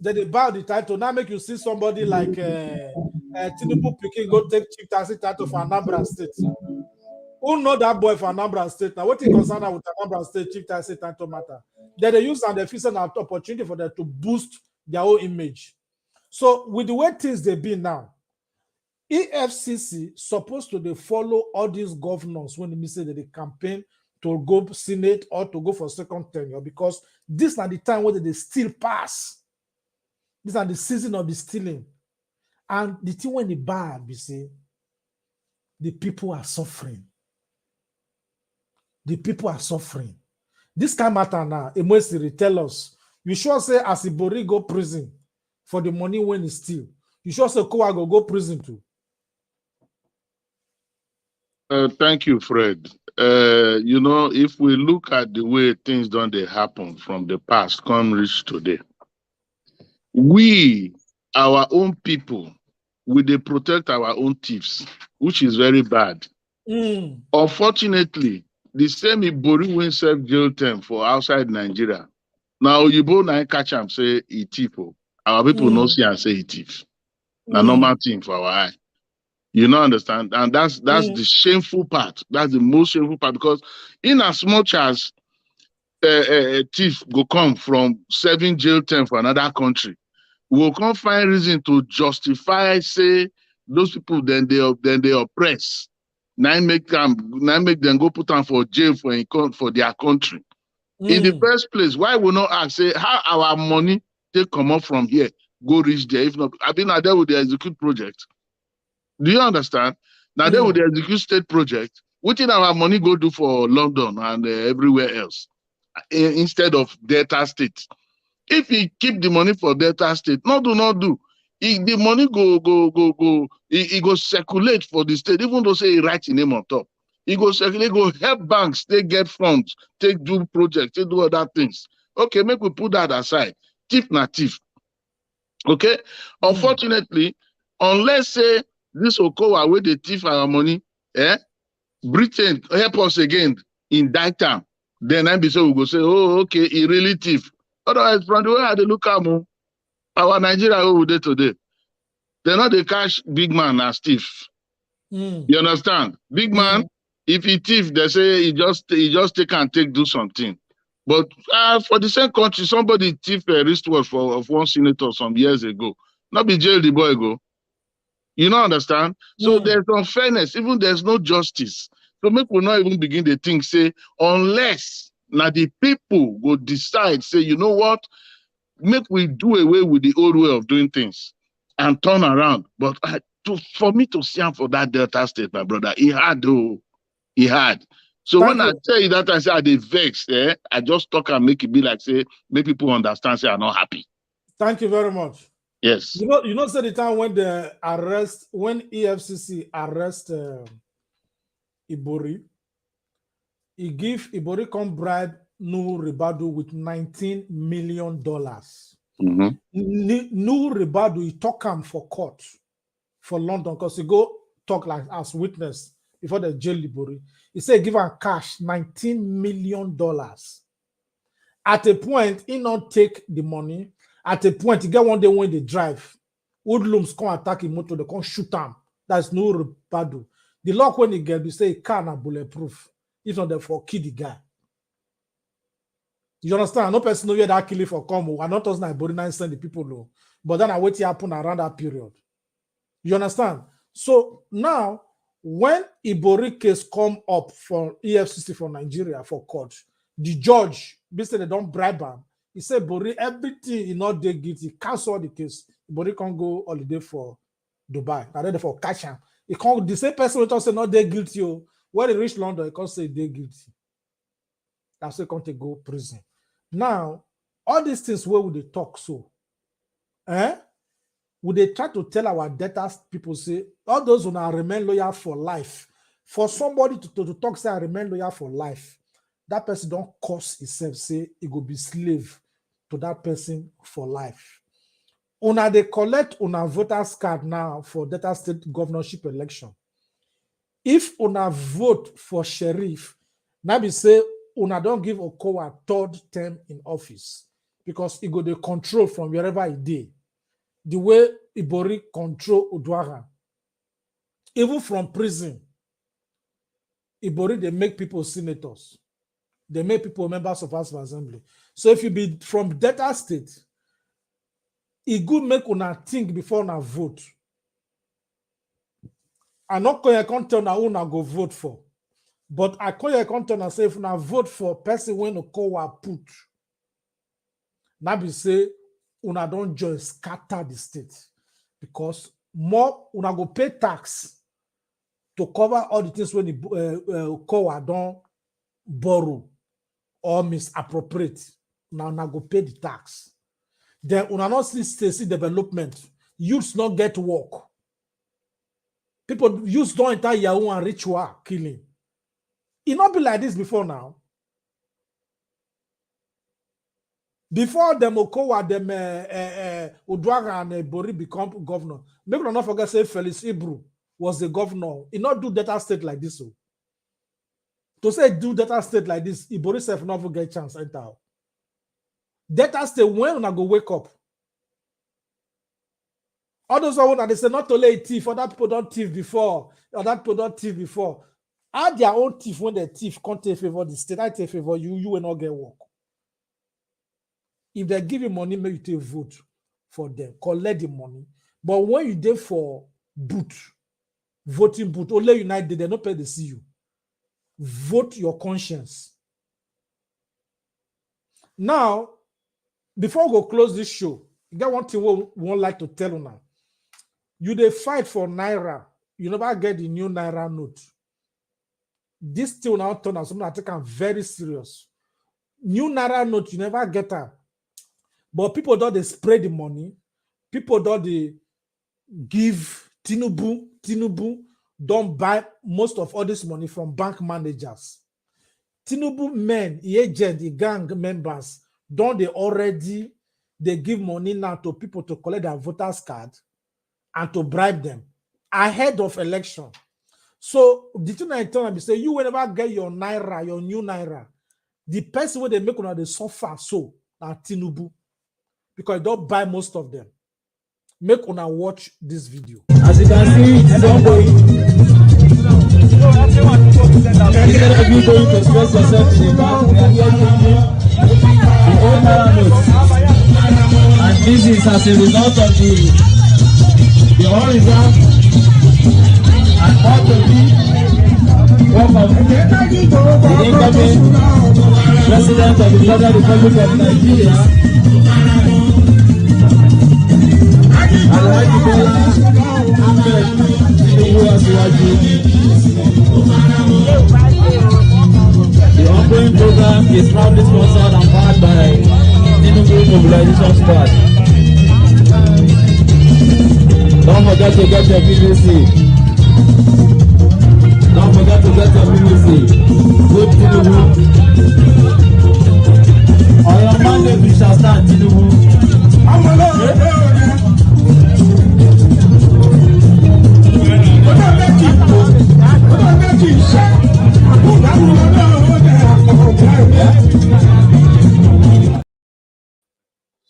that they buy the title. Now make you see somebody like Tinubu picking go take chief title for Anambra State. Who know that boy for Anambra State now? What is concerned with Anambra State chief title matter? That they use and they fix an opportunity for them to boost their own image. So with the way things they be now, EFCC supposed to they follow all these governors when they say that they campaign to go Senate or to go for second tenure, because this are the time where they still pass. These are the season of the stealing. And the thing when they bad, we say, the people are suffering. The people are suffering. This kind of matter now, Emwesiri tell us, you sure say as Ibori go prison for the money when he steal, you sure say Okowa go prison too? Thank you, Fred. You know, if we look at the way things don't they happen from the past, come reach today, we, our own people, we they protect our own thieves, which is very bad. Unfortunately, the same Ibori win serve jail term for outside Nigeria. Now you both catch him say he thief. Our people no see and say he thief. A normal thing for our eye. You know, understand? And that's the shameful part. That's the most shameful part, because in as much as a thief go come from serving jail term for another country, we'll come find reason to justify, say, those people then they oppress. Now make them go put them for jail for their country. In the first place, why we not ask, say, how our money they come up from here, go reach there? If not, I've been there with the execute project. Do you understand? Now they would execute state project. What did our money go do for London and everywhere else instead of Delta State? If he keep the money for Delta State, not do. The money go. He go circulate for the state, even though say he write his name on top. He go circulate, go help banks, they get funds, take do projects, they do other things. Okay, make we put that aside. Thief na thief. Okay? Unfortunately, unless say this Okowa where they thief our money, Britain help us again in that time. Then I be so we go say, oh, okay, he really thief. Otherwise, from the way I look at our Nigeria over there today, they're not the cash big man as thief. You understand? Big man, if he thief, they say he just take and do something. But for the same country, somebody thief a wristwatch of one senator some years ago. Not be jail the boy go. You don't understand? So there's unfairness, even there's no justice. So make we not even begin to think, say, unless now the people will decide, say, you know what, make we do away with the old way of doing things and turn around. But for me to see him for that Delta State, my brother, he had. So when I tell you that, I say, they vex, I just talk and make it be like, say, make people understand, say, I'm not happy. Thank you very much. Yes. You know, say the time when when EFCC arrest Ibori, he give Ibori come bribe Nuhu Ribadu with $19 million. Nuhu Ribadu, he talk him for court for London because he go talk like as witness before the jail Ibori. He said give him cash $19 million. At a point, he not take the money. At a point, he get one day when they drive, hoodlums come attack him motor, they come shoot him. That's no Ribadu. The lock when he get, they say he can't bulletproof. If not, therefore kill the guy. You understand? No person know where that killing for come. I'm not us like Ibori send the people low. But then I wait to happen around that period. You understand? So now, when Ibori case come up for EFCC for Nigeria for court, the judge, basically they don't bribe him. He said, Ibori, everything in all day guilty, cancel the case. Ibori can't go holiday for Dubai. Now they for catch him. He can't, the same person will say not they guilty. When he reach London, he can't say they guilty. That's why he can't go prison. Now, all these things where would they talk so? Would they try to tell our debtors people say all those who are remain loyal for life? For somebody to talk say I remain loyal for life, that person don't cost himself say he go be slave to that person for life. Una they collect una voters card now for Delta State governorship election. If una vote for sheriff, now be say una don't give Okowa third term in office because he go the control from wherever he did. The way Ibori control Udwara. Even from prison, Ibori, they make people senators. They make people members of House of Assembly. So if you be from Delta State, it good make una think before una vote. I not can't tell now who una go vote for. But I can't tell now say if una vote for person when Okowa put, now be say una don't just scatter the state because more una go pay tax to cover all the things when the Okowa don't borrow or misappropriate. Now una go pay the tax. Then una not see development. Youths not get work. People youths don't enter Yahoo and ritual killing. It not be like this before now. Before them Okowa, them Udwara and Bori become governor. Make we not forget say Felix Ibru was the governor. He not do Delta State like this. So. To say do Delta State like this, Ibori self never get chance enter out. Delta State when I go wake up. All those are that they say not to lay thief, other people don't thief before, other people don't thief before. Add their own thief when the thief can't take favor the state, I take favor you will not get work. If they give you money, maybe you take vote for them, collect the money. But when you there for booth, voting booth, only United, they don't pay the CU. Vote your conscience. Now, before we go close this show, you got one thing we won't like to tell you now. You they fight for Naira, you never get the new Naira note. This thing now turn out something I take very serious. New Naira note, you never get her. But people don't they spread the money. People don't they give Tinubu don't buy most of all this money from bank managers. Tinubu men, the agent, the gang members, don't they already they give money now to people to collect their voters card and to bribe them ahead of election. So the thing I tell them is say you will never get your Naira, your new Naira. The person where they make on the suffer so are Tinubu. Because I don't buy most of them. Make una watch this video. As you can see, it's ongoing. Instead of you going to express yourself in the back, we are here taking the old Naira notes. And this is as a result of the all-reserve and all the work of the incoming President of the Federal Republic of Nigeria. The ongoing program is proudly sponsored and powered by Tinubu Mobilization Squad. Don't forget to get your PVC. Don't forget to get your PVC. Good Tinubu. On your Monday we shall start Tinubu.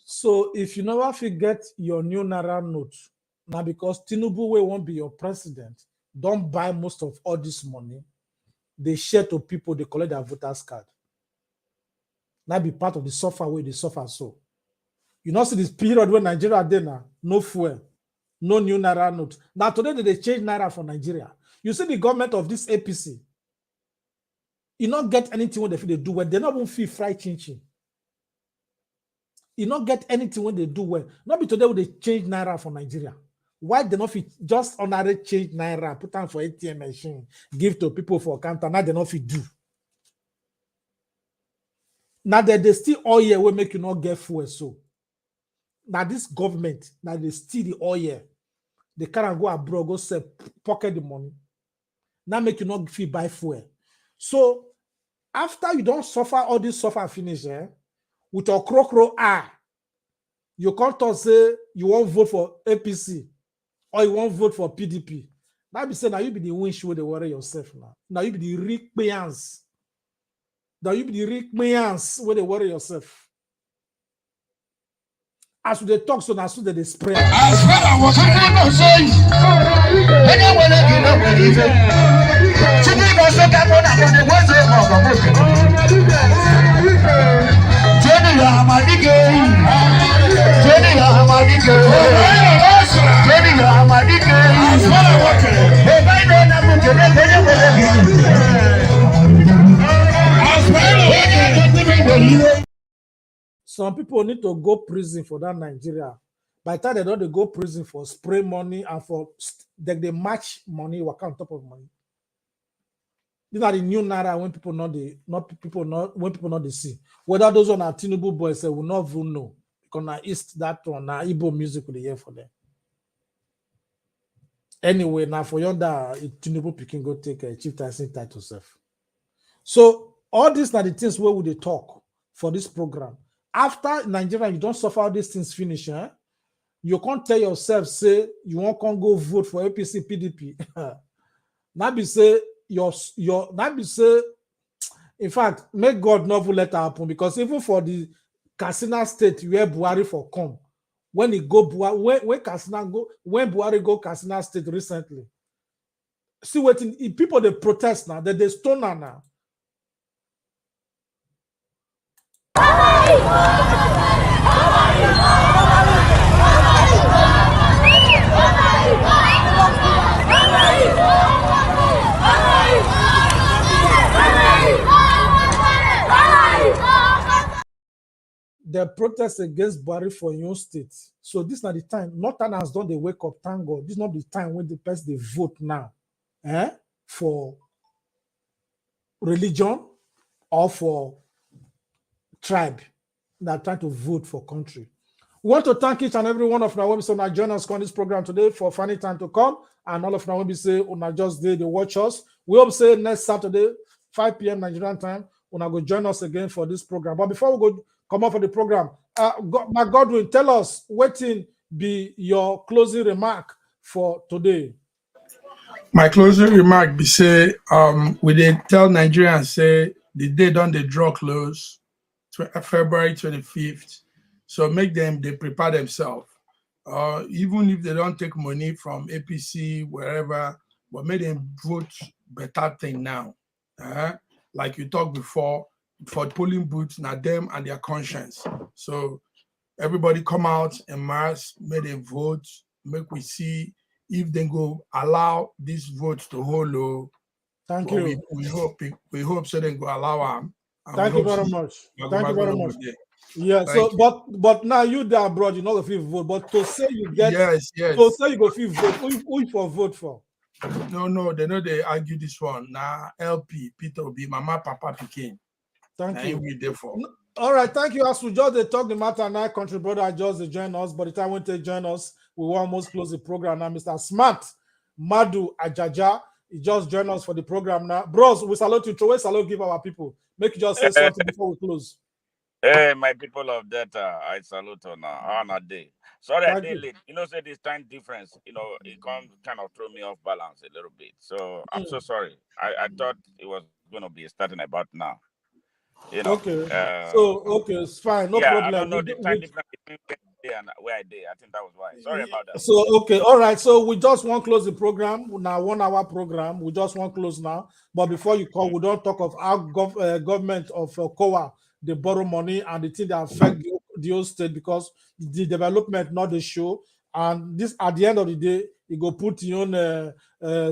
So if you never forget your new Naira note, now because Tinubu won't be your president, don't buy most of all this money. They share to people, they collect their voters card. That be part of the suffer way they suffer so. You know, see this period when Nigeria did now, no fuel, no new naira note. Now today they change naira for Nigeria. You see the government of this APC, you not get anything when they do well. They not even feel fried chin. You not get anything when they do well. Not be today when they change naira for Nigeria. Why they not fit just honorary change naira, put on for ATM machine, give to people for counter? Now they not fit do. Now that they still oil will make you not get fuel. So now this government, now they steal the oil. They can't go abroad, go sell, pocket the money. Now make you not feel buy fuel. So after you don't suffer all this suffer finish, with your crow you can't say you won't vote for APC or you won't vote for PDP. Now be saying now you be the winch where they worry yourself now. Now you be the rich payans. Now you be the rich payans where they worry yourself. As they talk, so now so that they spread. As far as I was saying, anyone that you know what is it? Today was the camera on the was it or the book. Jenny Amadike. Jenny Amadike. Jenny Amadike. As far as what? If I know that book, then as far as some people need to go prison for that Nigeria. By the time they don't they go prison for spray money and for they match money, work on top of money. These are the new naira when people not when people not they see. Whether those on our Tinubu boys say will not even know. Because now East that one now Igbo music will hear for them. Anyway, now for yonder Tinubu picking go take a chief title self. So all these are the things where would they talk for this program. After Nigeria, you don't suffer all these things finish. You can't tell yourself, say, you won't go vote for APC, PDP. Now be say, now be say, in fact, make God not let that happen because even for the Katsina state, where Buhari for come, when he go when Buhari go Katsina state recently, see what people they protest now, they stone now. The protest against Buhari for your state. So this is not the time. Northerners don't they wake up, thank God. This is not the time when the person they vote now, for religion or for tribe that are trying to vote for country. We want to thank each and every one of our women so join us on this program today for finding time to come. And all of our women say, "Una just did they watch us." We hope say next Saturday, 5 p.m. Nigerian time, Una go join us again for this program. But before we go come up for the program, my Godwin, tell us what be your closing remark for today. My closing remark be say, we did tell Nigerians say the day done they draw close, February 25th. So make them they prepare themselves. Even if they don't take money from APC wherever, but make them vote better thing now. Like you talked before, for polling booths, now them and their conscience. So everybody come out en masse, make them vote, make we see if they go allow these votes to hold low. Thank you. We hope so they go allow them. Thank you very much. Thank you very much. Yeah, Thank so but now you there abroad, you know the vote, but to say you get yes. to say you go feel vote, who you for vote for? No, they know they argue this one. Now LP, Peter Obi, Mama, Papa Pikin. Thank you. We therefore. All right, thank you. As we just talk the matter now, country brother just join us. By the time when they join us, we will almost close the program now. Mr. Smart Madu Ajaja, he just joined us for the program now. Bros, we salute you. Throw salute, give our people. Make you just say something before we close. Hey, my people of data, I salute on a day. Sorry, I did late. You know, say this time difference, you know, it kind of throw me off balance a little bit. So I'm so sorry. I thought it was going to be starting about now. You know. Okay. Okay, it's fine. No problem. I don't know the time difference between where and where I did. I think that was why. Sorry about that. So okay, all right. So we just want to close the program now. 1 hour program. We just want to close now. But before you call, we don't talk of our government of Okowa. They borrow money and the thing that affect the whole state because the development not the show. And this at the end of the day, you go put your own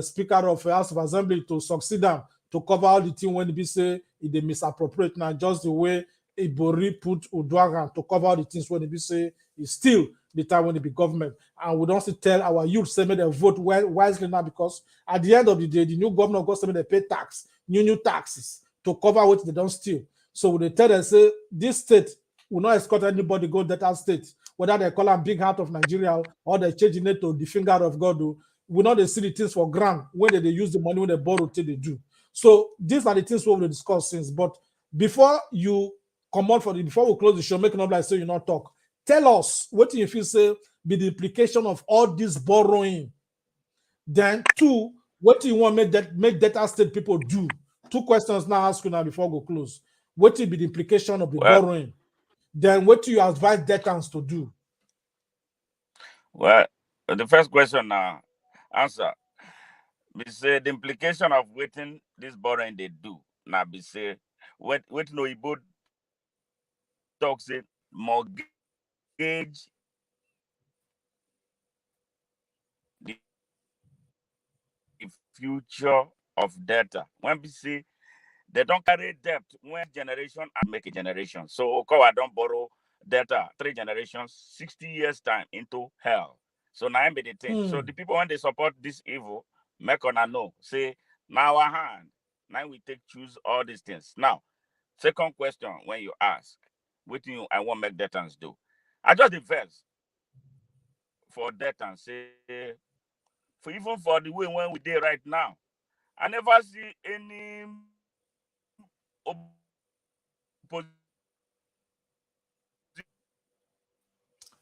Speaker of House of Assembly to succeed them to cover all the thing when they say they misappropriate now, just the way Ibori put Udwagan to cover all the things when they say it's still the time when it be government. And we don't see tell our youth say they vote wisely now because at the end of the day, the new governor got say they pay tax, new taxes to cover what they don't steal. So they tell them say this state will not escort anybody go that state, whether they call them big heart of Nigeria or they change it to the finger of God. We know they see the things for grant when they use the money when they borrow till they do. So these are the things we will discuss since. But before you come on before we close the show, make an like so you not talk. Tell us what you feel say be the implication of all this borrowing. Then two, what do you want make data state people do? Two questions now ask you now before we go close. What will be the implication of the borrowing? Then what do you advise debtors to do? Well, the first question now, answer. We say the implication of waiting this borrowing they do. Now we say what no Igbo talks it mortgage the future of data. When we say they don't carry debt when generation and make a generation. So Okowa don't borrow data 3 generations, 60 years time into hell. So now I'm the thing. So the people when they support this evil, make on know. Say now our hand. Now we choose all these things. Now, second question when you ask, what do you I want make debtors do? I just invest for debt and say for even for the way when we did right now. I never see any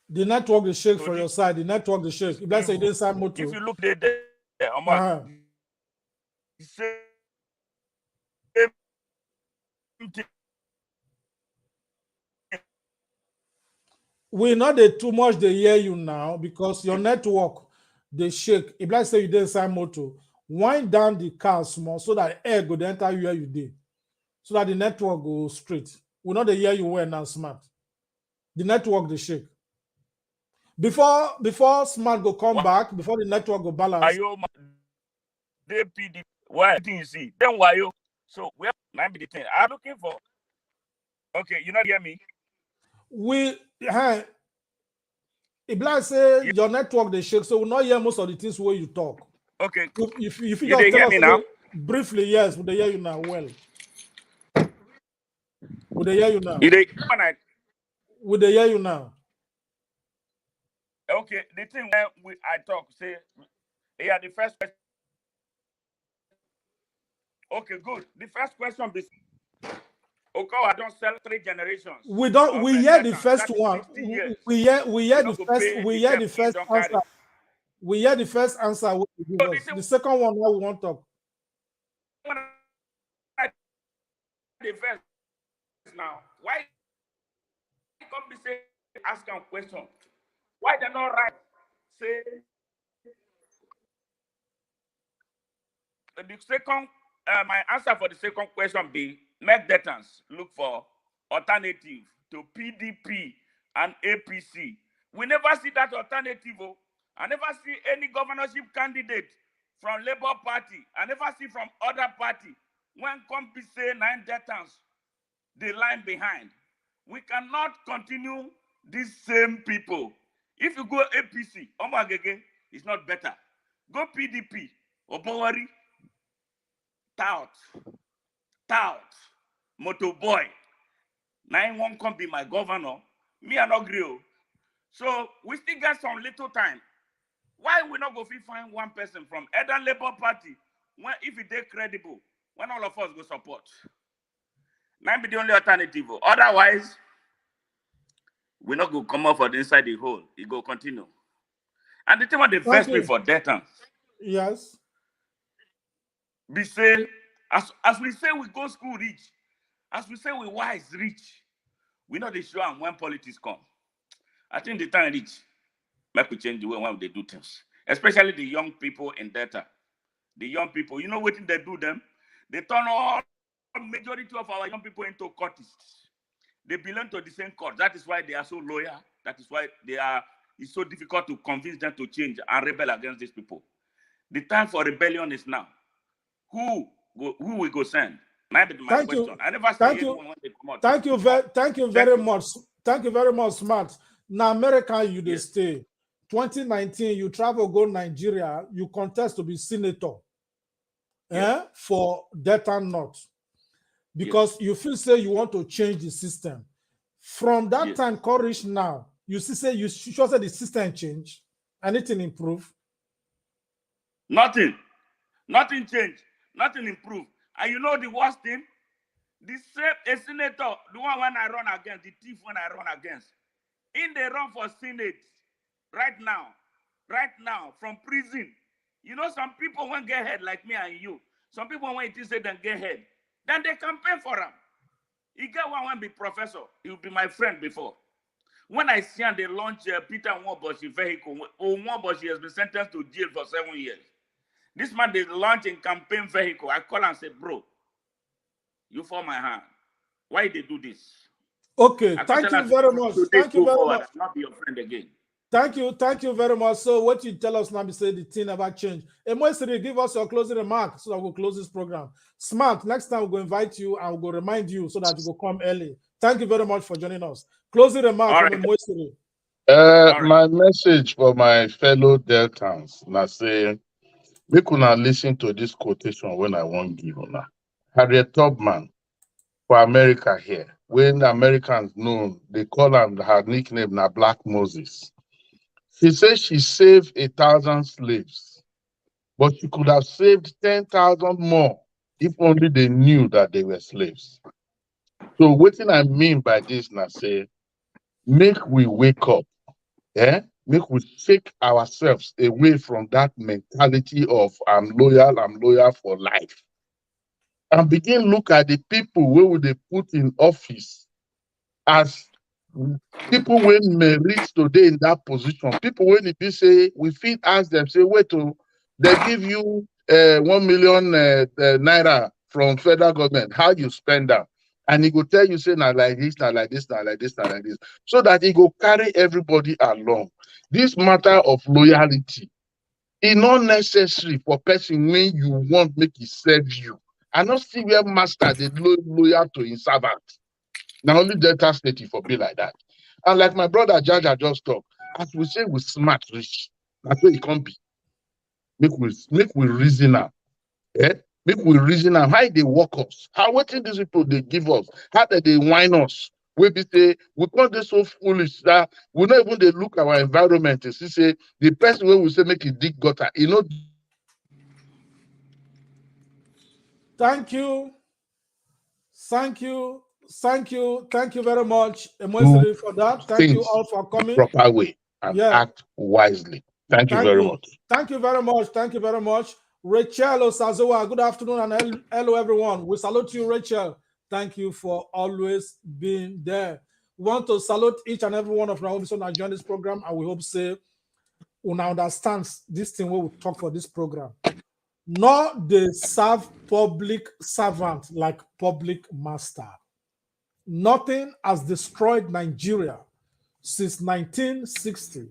The network is shake for your side. The network is shake. If let's say this side motor. If you look there, the same thing. We know they too much they hear you now because your network they shake. If let's say you did inside motor, wind down the car small so that air go enter you where you did. So that the network go straight. We know they hear you well now smart. The network they shake. Before smart go come back, before the network go balance. They PD what thing you see? Then why you? So we have 9 be the thing. I'm looking for. Okay, you not hear me? If like say your network they shake, so we not hear most of the things where you talk. Okay. If you just tell hear us me now? Briefly, yes, we hear you now. Well, we hear you now. We hear you now. Okay, the thing when I talk say, yeah, the first question. Okay, good. The first question is, Okowa don't sell 3 generations. We don't. We hear the first one. We hear the first. We hear the first answer. We hear the first answer. The second one now we want to talk. The first now, why come be say ask a question? Why they not right? Say the second. My answer for the second question be make debtors look for alternative to PDP and APC. We never see that alternative. I never see any governorship candidate from Labour Party. I never see from other party. When come be say 9 debtors, the line behind. We cannot continue these same people. If you go APC, it's not better. Go PDP, Obowari, tout, motor boy. 9 won't come be my governor. Me and not agree. So we still got some little time. Why we not go find one person from either Labour Party when if it is credible, when all of us go support? 9 be the only alternative. Otherwise, we not go come up for the inside the hole. It go continue. And the thing about the first me for debtors. Yes. We say, as we say we go school rich, as we say we wise rich, we know the show and when politics come. I think the time rich, make we change the way when they do things. Especially the young people in data. The young people, you know what they do them? They turn all majority of our young people into cultists. They belong to the same court. That is why they are so loyal. That is why it's so difficult to convince them to change and rebel against these people. The time for rebellion is now. Who we go send? Maybe my question. I never see anyone when they come out. Thank you very much. Thank you very much, Smart. Now, America, you they stay. 2019, you travel, go Nigeria, you contest to be senator for Delta North. Because you feel say you want to change the system. From that time, courage now, you say you sure say the system change. Anything improve? Nothing. Nothing change. Nothing improve. And you know the worst thing? The same senator, the one when I run against, the thief when I run against, in they run for Senate right now, from prison. You know, some people won't get head like me and you. Some people when it say then get head. Then they campaign for him. He get one be professor. He will be my friend before. When I see him, they launch Peter Nwaboshi vehicle. Nwaboshi has been sentenced to jail for 7 years. This man, they launch a campaign vehicle. I call and say, bro, you for my hand. Why they do this? Okay, thank you very much. Thank you very much. Not be your friend again. Thank you very much. So what you tell us now, we say the thing never change. Emoisiri, give us your closing remark so that we'll close this program. Smart, next time we'll invite you and we'll remind you so that you will come early. Thank you very much for joining us. Closing remark from Emoisiri. My message for my fellow Deltans, now say, we could not listen to this quotation when I won't give you. Harriet Tubman for America here. When the Americans know, they call her nickname na Black Moses. She says she saved 1,000 slaves, but she could have saved 10,000 more if only they knew that they were slaves. So what I mean by this now say, make we wake up, make we shake ourselves away from that mentality of I'm loyal for life. And begin look at the people where would they put in office as people when may reach today in that position. People when it be say, we feel ask them, say, wait to they give you 1 million naira from federal government, how you spend that? And he go tell you, say, now like this, now like this, now like this, now like this. So that he go carry everybody along. This matter of loyalty is not necessary for person when you want make it serve you. I not see where master they loyal to his servant. Now only Delta State for be like that. And like my brother Jaja just talked, as we say we smart rich, that's where it can't be. Make we reason now. Make we reason now how they work us. How what these people they give us, how they whine us. We be say we can't be so foolish that we not even they look our environment and say the person where we say make it dig gutter, you know. Thank you very much, Emoisiri, for that. Thank you all for coming. Proper way and act wisely. Thank you very much. Thank you very much. Rachel Osazowa, good afternoon and hello everyone. We salute you, Rachel. Thank you for always being there. We want to salute each and every one of our officers that join this program, and we hope say we understand this thing where we talk for this program. Not they serve public servant like public master. Nothing has destroyed Nigeria since 1960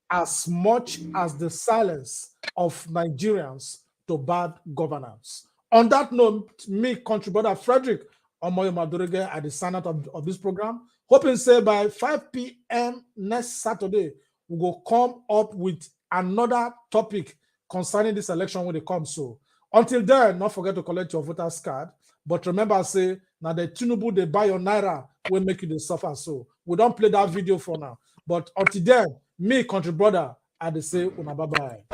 as much as the silence of Nigerians to bad governance. On that note, me, contributor Frederick Omoyo Madurege at the sign out of this program, hoping say by 5 p.m. next Saturday, we will come up with another topic concerning this election when it comes. So until then, not forget to collect your voter's card. But remember, say, now the Tinubu, they buy your Naira, will make you the suffer. So we don't play that video for now. But until then, me, country brother, I say, una bye-bye.